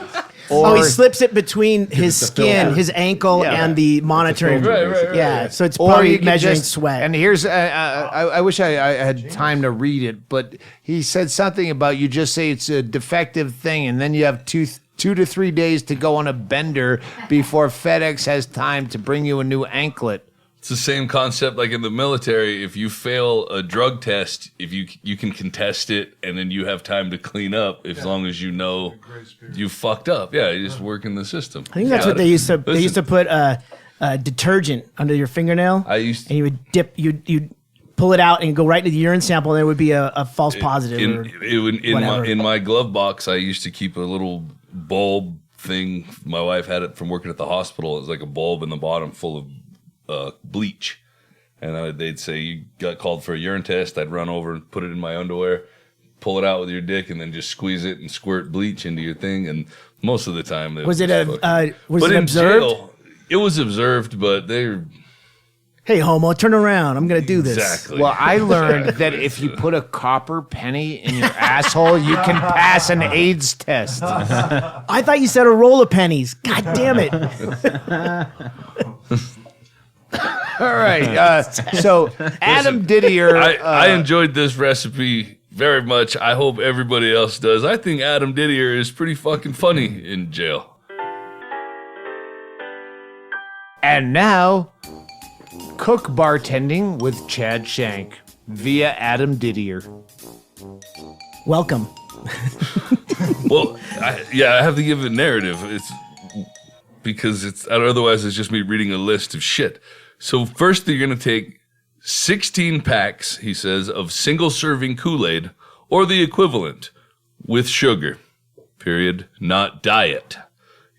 or he slips it between his skin, his ankle, and the monitoring. Right. Yeah, so it's or probably you could measuring just, sweat. And here's I wish I had time to read it, but he said something about you just say it's a defective thing, and then you have 2 to 3 days to go on a bender before FedEx has time to bring you a new anklet. It's the same concept like in the military. If you fail a drug test, if you can contest it, and then you have time to clean up as long as you know you fucked up. Yeah, you just work in the system. I think that's what they used to. They used to put detergent under your fingernail. I used to, and you would dip. You'd pull it out and go right to the urine sample, and there would be a false positive. in my glove box, I used to keep a little bulb thing. My wife had it from working at the hospital. It was like a bulb in the bottom full of bleach, and they'd say you got called for a urine test. I'd run over and put it in my underwear, pull it out with your dick, and then just squeeze it and squirt bleach into your thing. And most of the time, was it observed? Jail, it was observed, but they're hey homo, turn around, I'm gonna do this. Exactly. Well, I learned that if you put a copper penny in your asshole, you can pass an AIDS test. I thought you said a roll of pennies. God damn it. All right. So Adam Didier, I enjoyed this recipe very much. I hope everybody else does. I think Adam Didier is pretty fucking funny in jail. and now cook bartending with Chad Shank via Adam Didier. Welcome. Well, I have to give a narrative. It's because otherwise it's just me reading a list of shit. So first you're going to take 16 packs, he says, of single-serving Kool-Aid or the equivalent with sugar, period, not diet.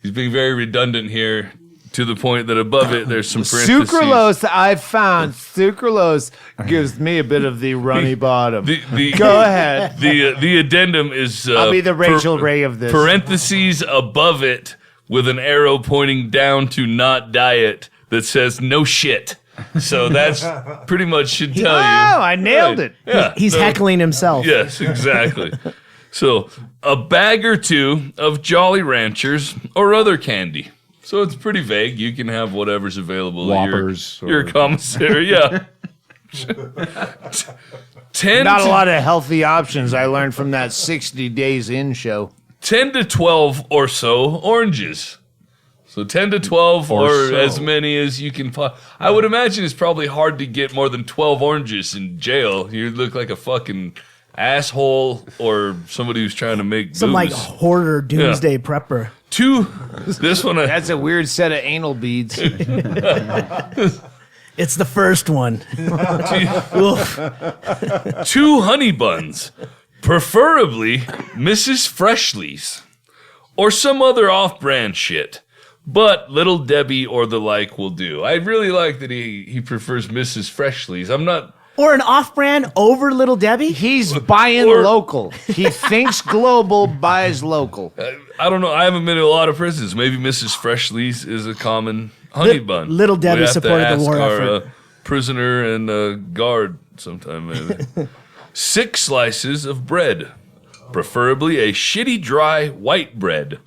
He's being very redundant here to the point that above it there's some parentheses. Sucralose, I've found. Sucralose gives me a bit of the runny bottom. Go ahead. The addendum is... I'll be the Rachel Ray of this. Parentheses above it with an arrow pointing down to not diet that says no shit. So that's pretty much should tell you. Oh, I nailed it. Yeah, He's heckling himself. Yes, exactly. So a bag or two of Jolly Ranchers or other candy. So it's pretty vague. You can have whatever's available. Whoppers. Your commissary, yeah. 10 Not to, a lot of healthy options I learned from that 60 Days In show. 10 to 12 or so oranges. So 10 to 12 or so. as many as you can find. I would imagine it's probably hard to get more than 12 oranges in jail. You look like a fucking asshole or somebody who's trying to make Some booze. like hoarder doomsday prepper. This one, That's a weird set of anal beads. It's the first one. Oof. 2 honey buns, preferably Mrs. Freshly's or some other off-brand shit. But Little Debbie or the like will do. I really like that he prefers Mrs. Freshly's. I'm not... Or an off-brand over Little Debbie? He's buying local. He thinks global, buys local. I don't know. I haven't been to a lot of prisons. Maybe Mrs. Freshly's is a common honey bun. Little Debbie We have to supported the ask war our, effort. Prisoner and guard sometime maybe. 6 slices of bread, preferably a shitty dry white bread,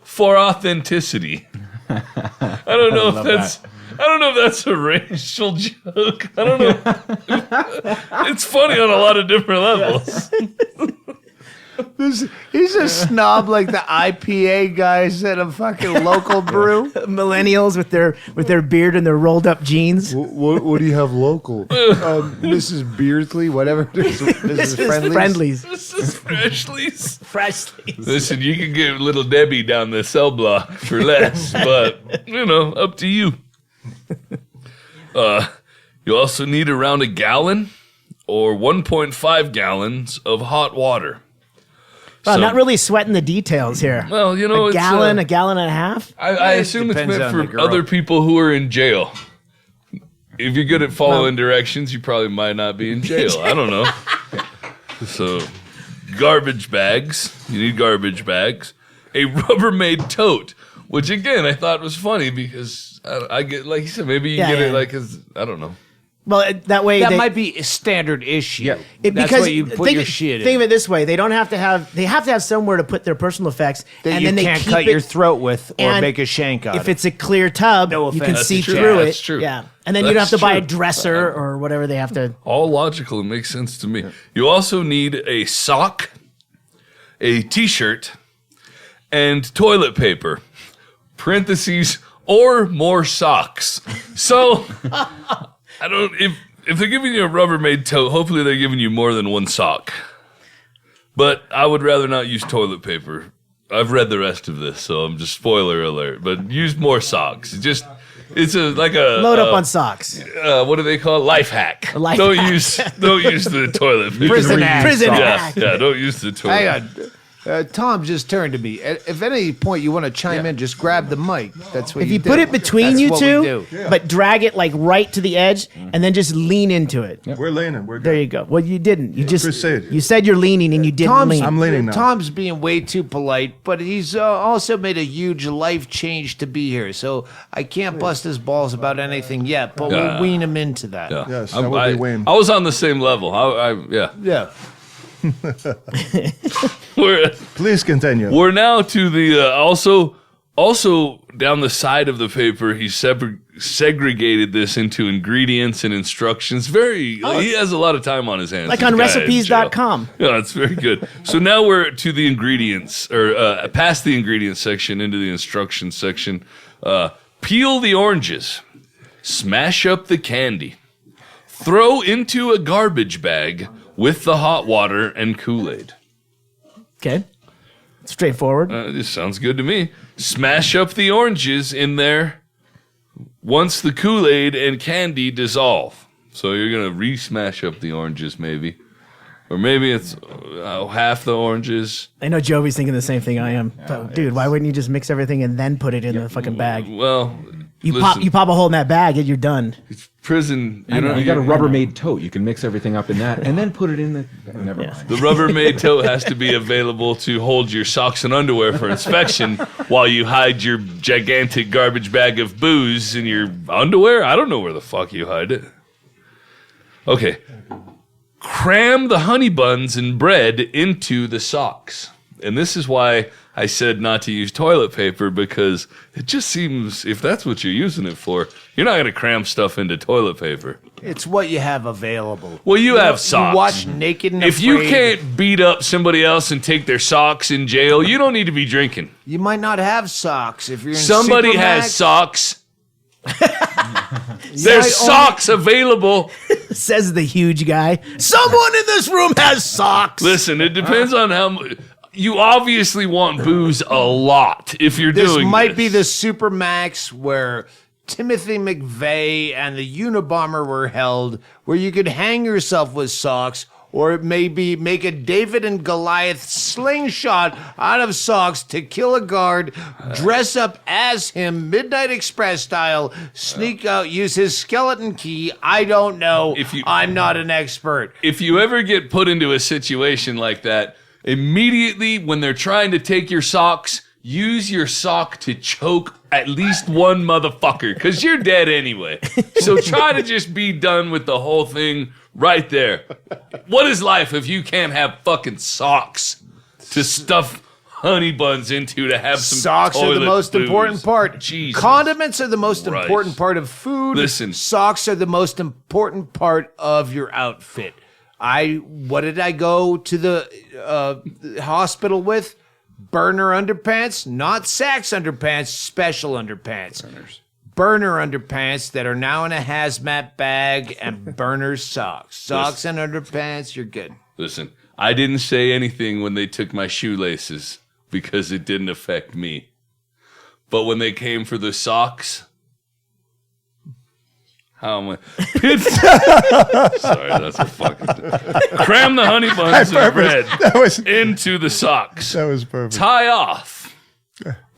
for authenticity. I don't know if that's. don't know if that's a racial joke. I don't know. It's funny on a lot of different levels. He's a snob like the IPA guys at a fucking local brew. Millennials with their beard and their rolled up jeans. What do you have local? Mrs. Beardsley, whatever it is. Mrs. Friendly's. This is Freshly's. Freshly's. Listen, you can get Little Debbie down the cell block for less, but, up to you. You also need around a gallon or 1.5 gallons of hot water. Well, So- not really sweating the details here. Well, a it's gallon and a half. I assume it's depends meant on the for girl. other people who are in jail. If you're good at following directions, you probably might not be in jail. I don't know. So, garbage bags. You need garbage bags. A Rubbermaid tote, which again I thought was funny because I get, like you said, maybe you get it like as I don't know. Well, that way That might be a standard issue. Yeah. That's because where you put your shit Think in. of it this way: they have to have somewhere to put their personal effects, That and you then they can't keep cut it, your throat with or and make a shank out If of. it's a clear tub, No you can offense. see That's true. through it. That's true. Yeah, and then you don't have That's to buy a true. dresser or whatever they have to. All logical and makes sense to me. You also need a sock, a t-shirt, and toilet paper. Parentheses, or more socks. So, I don't, if they're giving you a Rubbermaid tote, hopefully they're giving you more than one sock. But I would rather not use toilet paper. I've read the rest of this, so I'm just spoiler alert. But use more socks. It's like a Load up on socks. what do they call it? Life hack. life don't hack. use the toilet paper. Prison hack. Prison Yeah, hack. yeah, don't use the toilet. Hang on. Tom just turned to me. If at any point you want to chime in, just grab the mic. That's what If you you do. put it between That's you what we two, do. but drag it like right to the edge, and then just lean into it. We're leaning. We're There you go. Well, you didn't. You just Proceed. you said you're leaning, and you didn't lean. I'm leaning now. Tom's being way too polite, but he's also made a huge life change to be here. So I can't bust his balls about anything yet, but Yeah. we'll wean him into that. Yeah. Yes, I'm- that would I, be Wayne. I was on the same level. Yeah. Yeah. Please continue. We're now to the also down the side of the paper. He segregated this into ingredients and instructions. He has a lot of time on his hands. Like this on guy in jail. recipes.com. Yeah, it's very good. So now we're to the ingredients, or past the ingredients section into the instructions section. Peel the oranges, smash up the candy, throw into a garbage bag with the hot water and Kool-Aid. Okay, straightforward. This sounds good to me. Smash up the oranges in there once the Kool-Aid and candy dissolve. So you're going to re-smash up the oranges maybe. Or maybe it's half the oranges. I know Jobi's thinking the same thing I am. But, dude, why wouldn't you just mix everything and then put it in the fucking bag? Well, You listen, pop a hole in that bag and you're done. prison. You got a Rubbermaid tote. You can mix everything up in that and then put it in the. Never mind. The Rubbermaid tote has to be available to hold your socks and underwear for inspection while you hide your gigantic garbage bag of booze in your underwear. I don't know where the fuck you hide it. Okay. Cram the honey buns and bread into the socks. And this is why I said not to use toilet paper, because it just seems, if that's what you're using it for, you're not going to cram stuff into toilet paper. It's what you have available. Well, you have socks. You watch Naked and If you Afraid, can't beat up somebody else and take their socks in jail, you don't need to be drinking. you might not have socks if you're in Somebody Supermax. has socks. There's socks available. Says the huge guy. Someone in this room has socks. Listen, it depends on how much. You obviously want booze a lot if you're This doing might be the Supermax where Timothy McVeigh and the Unabomber were held, where you could hang yourself with socks, or it may be make a David and Goliath slingshot out of socks to kill a guard, dress up as him, Midnight Express style, sneak out, use his skeleton key. I don't know. I'm not an expert. If you ever get put into a situation like that, immediately when they're trying to take your socks, use your sock to choke at least one motherfucker, because you're dead anyway. So try to just be done with the whole thing right there. What is life if you can't have fucking socks to stuff honey buns into to have some Socks are the toilet most booze. important part. Jesus Condiments are the most Christ. important part of food. Listen. Socks are the most important part of your outfit. What did I go to the hospital with? Burner underpants, not Saks underpants, special underpants. Burner underpants that are now in a hazmat bag and burner socks. Socks and underpants, you're good. Listen, I didn't say anything when they took my shoelaces because it didn't affect me. But when they came for the socks, how am I? Sorry, that's a fucking. Cram the honey buns and bread into the socks. That was perfect. Tie off.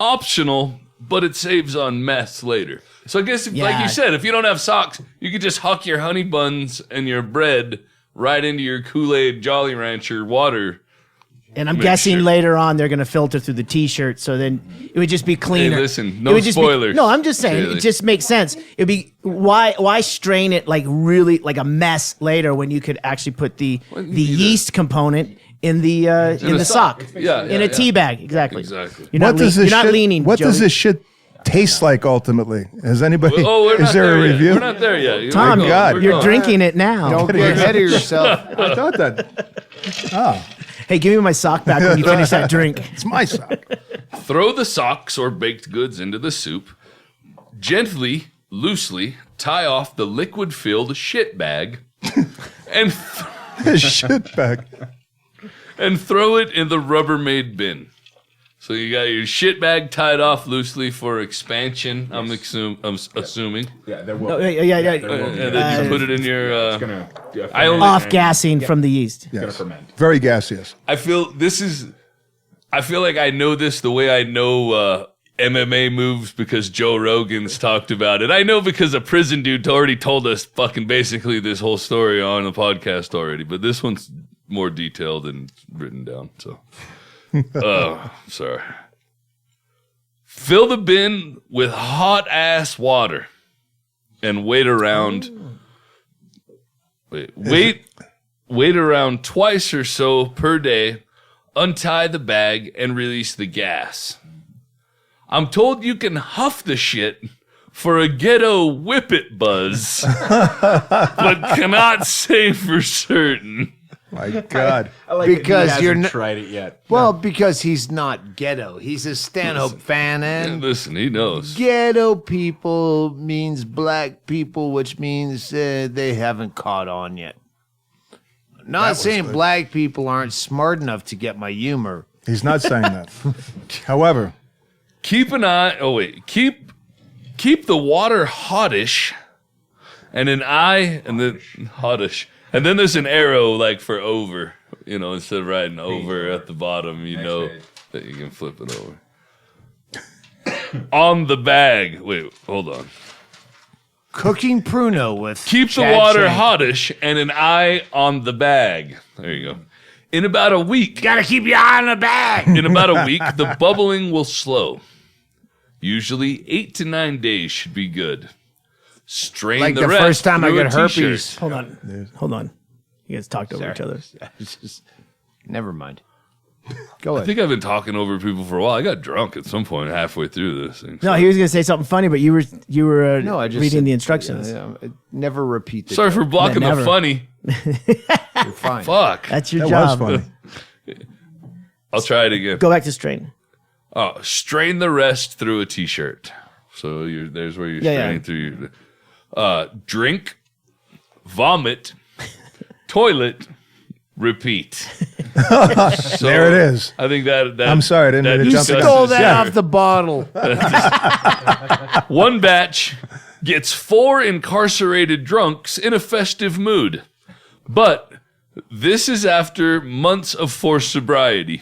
Optional, but it saves on mess later. So I guess, like Yeah. you said, if you don't have socks, you could just huck your honey buns and your bread right into your Kool-Aid Jolly Rancher water. And I'm guessing later on they're going to filter through the T-shirt, so then it would just be cleaner. Hey, listen, It no would just be- spoilers. no, I'm just saying Chaille. it just makes sense. It'd be why strain it like really like a mess later when you could actually put the yeast component in the sock. Yeah, in a tea bag. Exactly. Exactly. You're not, you're not leaning. What does Jobi. this shit taste like ultimately? Has anybody? Oh, we're is not there a there yet. review? We're not there yet. Tom, We're God. you're going. drinking it now. Don't get ahead of yourself. I thought that. Oh, Hey, give me my sock back when you finish that drink. it's my sock. Throw the socks or baked goods into the soup. Gently, loosely tie off the liquid-filled shit bag, and Shit bag. and throw it in the Rubbermaid bin. So you got your shit bag tied off loosely for expansion. I'm assuming, Yeah, there will. Oh, yeah. and then you put it in your. It's gonna I only- Off gassing from the yeast. It's gonna ferment. Very gaseous. I feel like I know this the way I know MMA moves because Joe Rogan's talked about it. I know because a prison dude already told us fucking basically this whole story on the podcast already, but this one's more detailed and written down. So, sorry. Fill the bin with hot ass water and wait around. Wait around twice or so per day. Untie the bag and release the gas. I'm told you can huff the shit for a ghetto whippet buzz, but cannot say for certain. My God. I like Because that he you're hasn't n- tried it yet. Well, because he's not ghetto. He's a Stanhope fan, and Listen, he knows. ghetto people means black people, which means they haven't caught on yet. Not saying black people aren't smart enough to get my humor. He's not saying that. However, Keep an eye. Oh wait, keep the water hottish, and an eye, and then hottish, and then there's an arrow like for over. You know, instead of writing over at the bottom, you know that you can flip it over. On the bag. Wait, hold on. Cooking pruno with Keep the Chad water Shank. hottish and an eye on the bag. There you go. In about a week. Gotta keep your eye on the bag. In about a week, the bubbling will slow. Usually 8 to 9 days should be good. Strain Like the the rest first time I through a got t-shirt. herpes. Hold on. You guys talked over each other. Never mind. Go I ahead. think I've been talking over people for a while. I got drunk at some point halfway through this thing. No, he was going to say something funny, but you were No, I just reading said- the instructions. Never repeat the Sorry joke. for blocking Never. the funny. You're fine. Fuck. That's your that was job. funny. I'll try it again. Go back to strain. Oh, strain the rest through a t-shirt. So there's where you're Yeah, straining yeah. through your drink, vomit, toilet, repeat. So, There it is. I think that I'm sorry, I didn't mean to You jump in. stole that Yeah. off the bottle. One batch gets 4 incarcerated drunks in a festive mood. But this is after months of forced sobriety.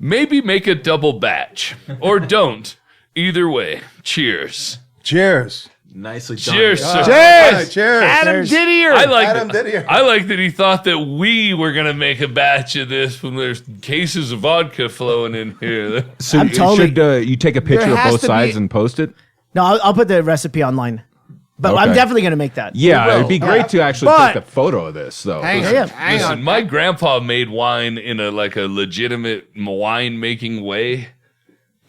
Maybe make a double batch. Or don't. Either way. Cheers. Cheers. Nicely done. Cheers, sir. Cheers. Cheers. Adam Didier. I like Adam that, Didier. I like that he thought that we were gonna make a batch of this when there's cases of vodka flowing in here. So I'm totally- should you take a picture of has both to sides be- and post it? No, I'll put the recipe online. But Okay. I'm definitely going to make that. Yeah, it'd be great to actually But- take a photo of this, though. Hang Yeah. on, hang Listen, on. my grandpa made wine in a legitimate wine making way.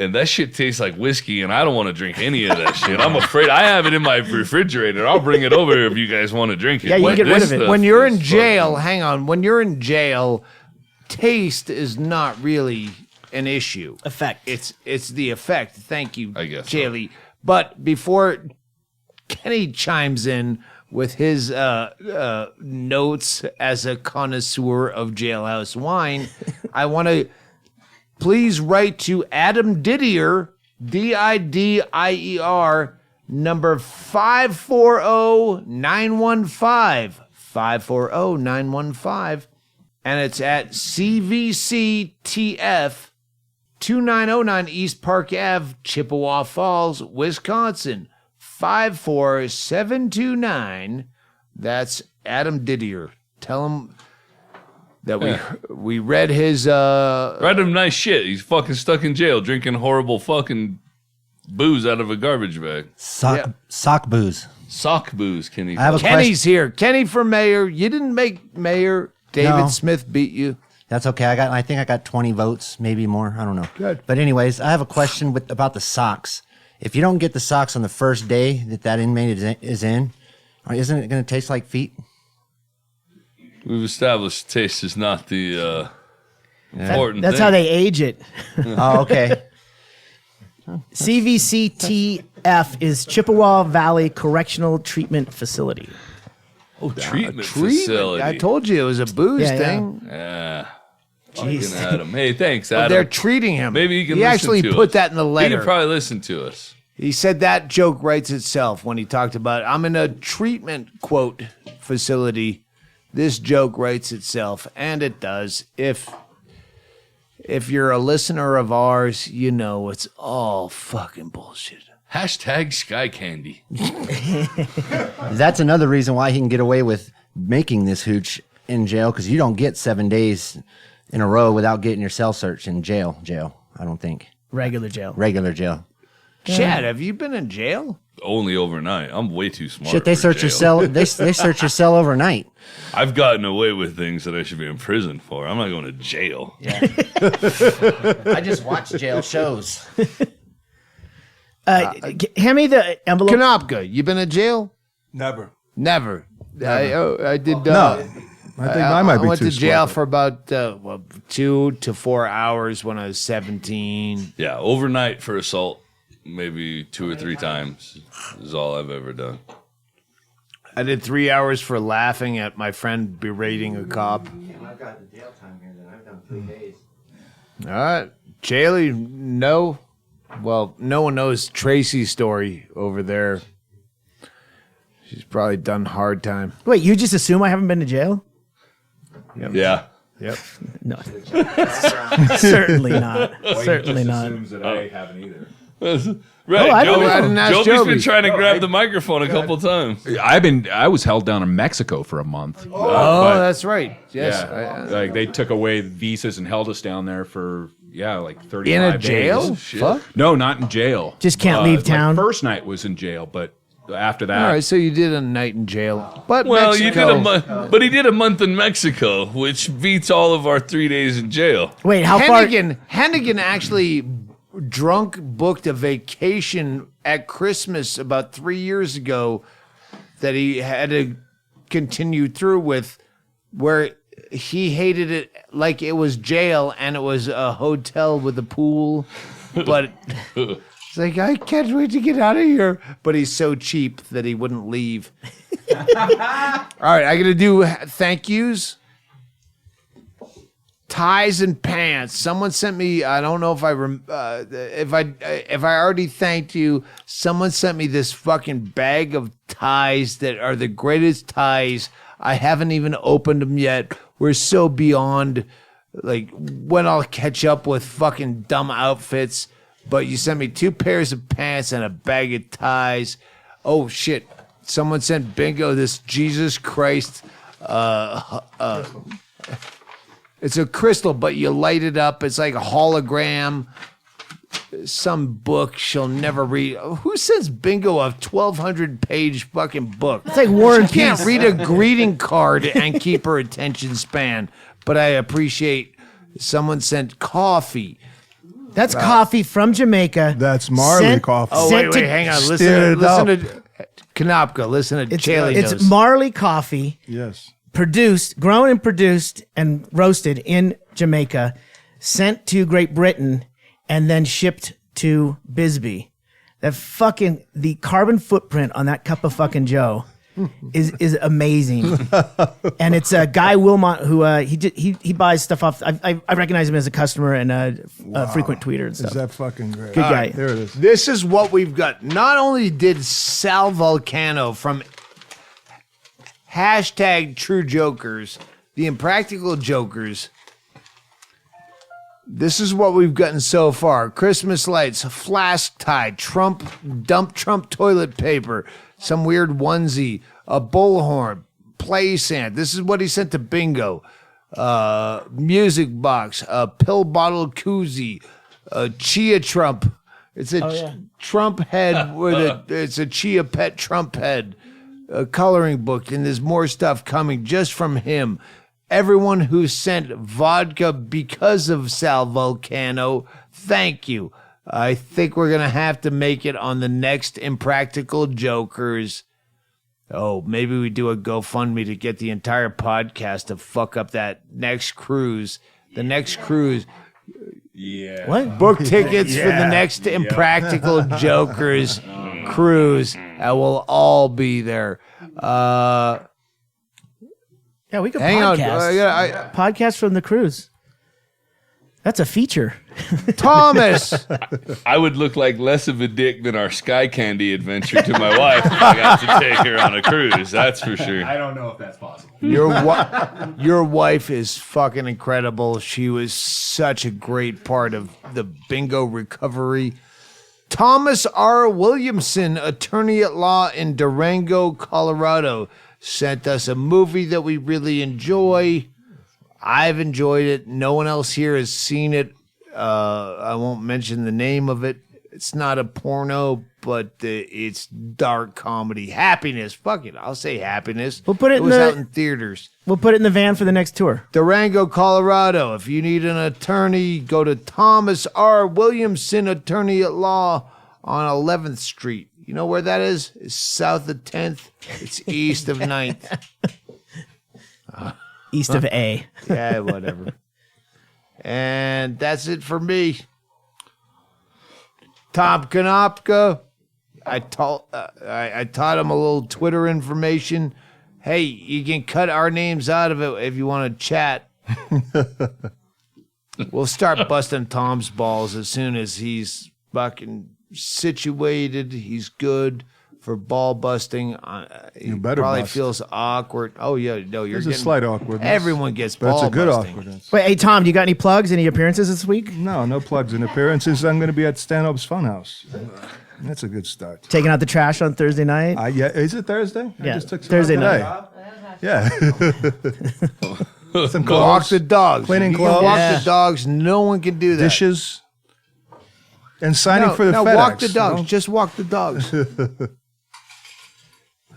And that shit tastes like whiskey, and I don't want to drink any of that shit. I'm afraid. I have it in my refrigerator. I'll bring it over if you guys want to drink it. Yeah, you But can get rid this of it. stuff When you're is in jail, fucking- hang on. When you're in jail, taste is not really an issue. Effect. It's the effect. Thank you, I guess so. Chaille. But before Kenny chimes in with his notes as a connoisseur of jailhouse wine, I want to please write to Adam Didier, Didier, number 540-915, 540-915, and it's at CVCTF, 2909 East Park Ave, Chippewa Falls, Wisconsin, 54729. That's Adam Didier. Tell him that we read his Write him nice shit. He's fucking stuck in jail drinking horrible fucking booze out of a garbage bag. Sock booze. Sock booze, Kenny. I have a Kenny's here. Kenny for mayor. You didn't make mayor. David No. Smith beat you. That's okay. I think I got 20 votes, maybe more. I don't know. Good. But anyways, I have a question about the socks. If you don't get the socks on the first day that inmate is in, isn't it going to taste like feet? We've established taste is not the important That's thing. how they age it. Oh, okay. CVCTF is Chippewa Valley Correctional Treatment Facility. treatment facility. I told you it was a booze Yeah, yeah. thing. Yeah. Jeez. Fucking Adam. Hey, thanks, But Adam. they're treating him. Maybe you can He listen actually to put us. that in the He letter. can probably listen to us. He said that joke writes itself when he talked about I'm in a treatment quote facility. This joke writes itself, and it does. If you're a listener of ours, you know it's all fucking bullshit. Hashtag Sky Candy. That's another reason why he can get away with making this hooch in jail, because you don't get 7 days in a row without getting your cell searched in jail. I don't think. Regular jail. Regular jail. Chad, have you been in jail? Only overnight. I'm way too smart. Shit, they for search your jail. cell. They search your cell overnight. I've gotten away with things that I should be in prison for. I'm not going to jail. I just watch jail shows. Hand me the envelope. Konopka, you been in jail? Never. Never. I did. No. I think I might be went too to jail smart. for about 2 to 4 hours when I was 17. Yeah, overnight for assault, maybe 2 or 3 times is all I've ever done. I did 3 hours for laughing at my friend berating a cop. I've got the jail time here. Then I've done 3 days. All right. Chaille, no. Well, no one knows Tracy's story over there. She's probably done hard time. Wait, you just assume I haven't been to jail? Yeah. Yep. No. Certainly not. Certainly not. Assumes that I haven't either. Right. I don't Jobi- know. I didn't ask Jobi's Jobi. been trying to grab the microphone a couple times. I was held down in Mexico for a month. Oh, that's right. Yes. Yeah, like they took away visas and held us down there for like 35 In a days. jail? Shit. Fuck. No, not in jail. Just can't leave like, town? First night was in jail, but after that, All right, so you did a night in jail. But Well, you Mexico, did a month, but he did a month in Mexico, which beats all of our 3 days in jail. Wait, how far? Hennigan actually drunk booked a vacation at Christmas about 3 years ago that he had to continue through with, where he hated it like it was jail and it was a hotel with a pool, but it's like, I can't wait to get out of here. But he's so cheap that he wouldn't leave. All right, I got to do thank yous. Ties and pants. Someone sent me. I don't know if I already thanked you. Someone sent me this fucking bag of ties that are the greatest ties. I haven't even opened them yet. We're so beyond, like, when I'll catch up with fucking dumb outfits. But you sent me 2 pairs of pants and a bag of ties. Oh shit! Someone sent Bingo this Jesus Christ. It's a crystal, but you light it up. It's like a hologram. some book she'll never read. Who sends Bingo a 1,200-page fucking book? It's like War and She can't Peace. read a greeting card and keep her attention span. But I appreciate someone sent coffee. That's coffee from Jamaica. That's Marley coffee. Oh, Sent wait, to- hang on. Stir it Listen to Konopka. Listen to Chaille It's knows. Marley coffee, Yes. grown and produced and roasted in Jamaica, sent to Great Britain, and then shipped to Bisbee. The carbon footprint on that cup of fucking Joe is amazing. And it's Guy Wilmot who he buys stuff off. I recognize him as a customer and a frequent tweeter and stuff. Is that fucking great? Good guy. There it is. This is what we've got. Not only did Sal Volcano from #True Jokers, the Impractical Jokers. This is what we've gotten so far. Christmas lights, a flask tie, Trump toilet paper, some weird onesie, a bullhorn, play sand. This is what he sent to Bingo. Music box, a pill bottle koozie, a chia Trump. It's a Trump head it's a chia pet Trump head. A coloring book, and there's more stuff coming just from him. Everyone who sent vodka because of Sal Volcano, thank you. I think we're going to have to make it on the next Impractical Jokers. Oh, maybe we do a GoFundMe to get the entire podcast to fuck up that next cruise. The next cruise. Yeah. What? Book tickets for the next Impractical Jokers cruise. And we'll all be there. Yeah, we could Hang on. podcast. Podcast from the cruise. That's a feature. Thomas. I would look like less of a dick than our Sky Candy adventure to my wife if I got to take her on a cruise. That's for sure. I don't know if that's possible. Your wife is fucking incredible. She was such a great part of the Bingo recovery. Thomas R. Williamson, attorney at law in Durango, Colorado, sent us a movie that we really enjoy. I've enjoyed it. No one else here has seen it. I won't mention the name of it. It's not a porno, but it's dark comedy. Happiness. Fuck it. I'll say Happiness. We'll put it in was the- out in theaters. We'll put it in the van for the next tour. Durango, Colorado. If you need an attorney, go to Thomas R. Williamson, attorney at law on 11th Street. You know where that is? It's south of 10th. It's east of 9th. East of A. Yeah, whatever. And that's it for me. Tom Konopka. I taught him a little Twitter information. Hey, you can cut our names out of it if you want to chat. We'll start busting Tom's balls as soon as he's fucking situated. He's good for ball busting. He better probably bust. feels awkward. Oh yeah, no, you're There's a getting slight awkwardness. Everyone gets But it's ball a good busting. awkwardness. Wait, hey, Tom, you got any plugs? Any appearances this week? No plugs and appearances. I'm going to be at Stanhope's FunHouse. That's a good start. Taking out the trash on Thursday night? Yeah, is it Thursday? I Yeah, just took some Thursday out today. Yeah. Some Walk clothes, the dogs. Cleaning You can clothes. walk Yeah. the dogs. No one can do that. dishes, and signing for the no, FedEx. walk the dogs. you know? Just walk the dogs.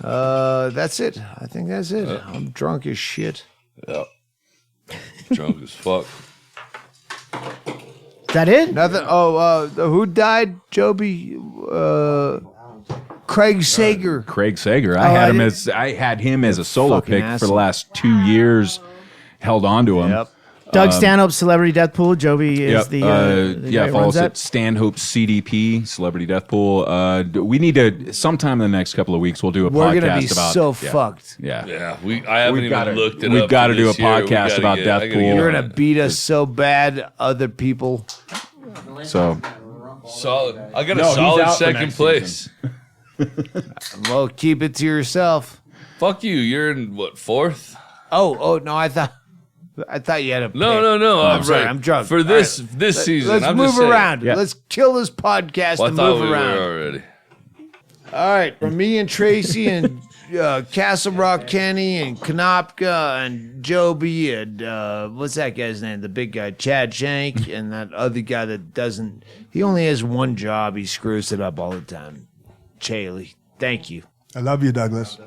That's it. I think that's it. I'm drunk as shit. Yeah. Drunk as fuck. Is that it? Nothing. Who died? Jobi. Craig Sager. Craig Sager. I I had him as a solo Fucking pick for asshole. the last 2 years. Held on to him. Yep. Doug Stanhope, Celebrity Death Pool. Jobi is the guy yeah, who follow runs us that. at Stanhope CDP, Celebrity Death Pool. We need to, sometime in the next couple of weeks, we'll do a We're podcast gonna be about. so yeah, fucked. Yeah. Yeah, I haven't We've even gotta- looked it we've up. gotta for do a this year. We podcast gotta about get- Death I gotta Pool. get You're on gonna it. beat us so bad, other people. So, Solid. I got No, a he's solid out for second next place. Well, keep it to yourself. Fuck you. You're in what, fourth? Oh no! I thought you had a pick. No. I'm sorry. I'm drunk. For this season. Let's I'm move just saying. around. Yeah. Let's kill this podcast Well, I and thought move we around. were already. All right, from me and Tracy and Castle Rock Kenny and Konopka and Jobi and what's that guy's name? The big guy, Shank, and that other guy that doesn't. He only has one job. He screws it up all the time. Chaille, thank you. I love you, Douglas.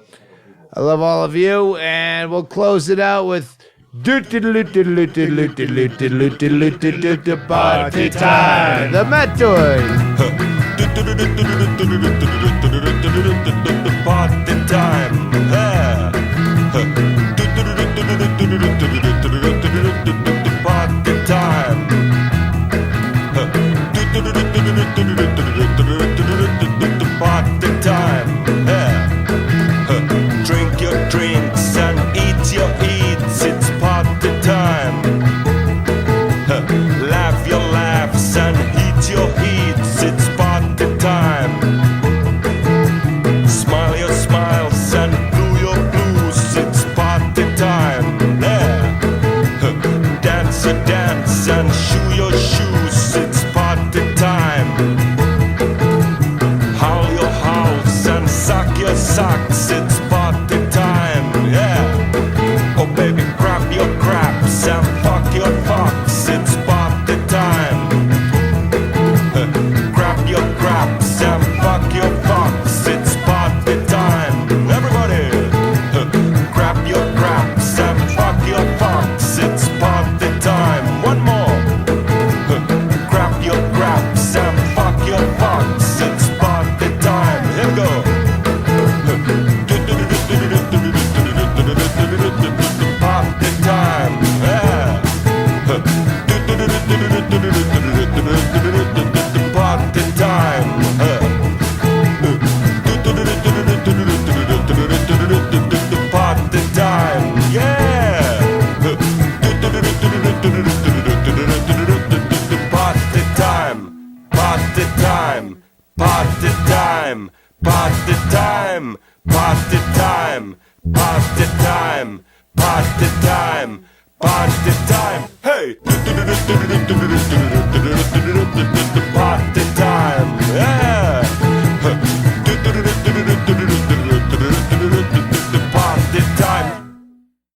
I love all of you, and we'll close it out with party time. The Mattoid. Party time. Party time. Party time. Drink your drinks and eat your eats. It's party time. Laugh your laughs and eat your eats. It's party time. Smile your smiles and blue your blues. It's party time. Dance a dance and shoe your shoes. It's party time. Howl your howls and suck your socks. It's party time. Yeah. Oh baby, grab your craps and fuck your fucks. It's party time. Grab your craps and fuck your fucks. It's party time. Everybody, grab your craps and fuck your fucks. It's party time. One more. Grab your craps and fuck your fucks. It's party time. Here we go. Party time. Yeah. Party time. Party time. Yeah. Party time. Party time. Party time. Party time. Party time. Party time. Party time. Party time. Hey.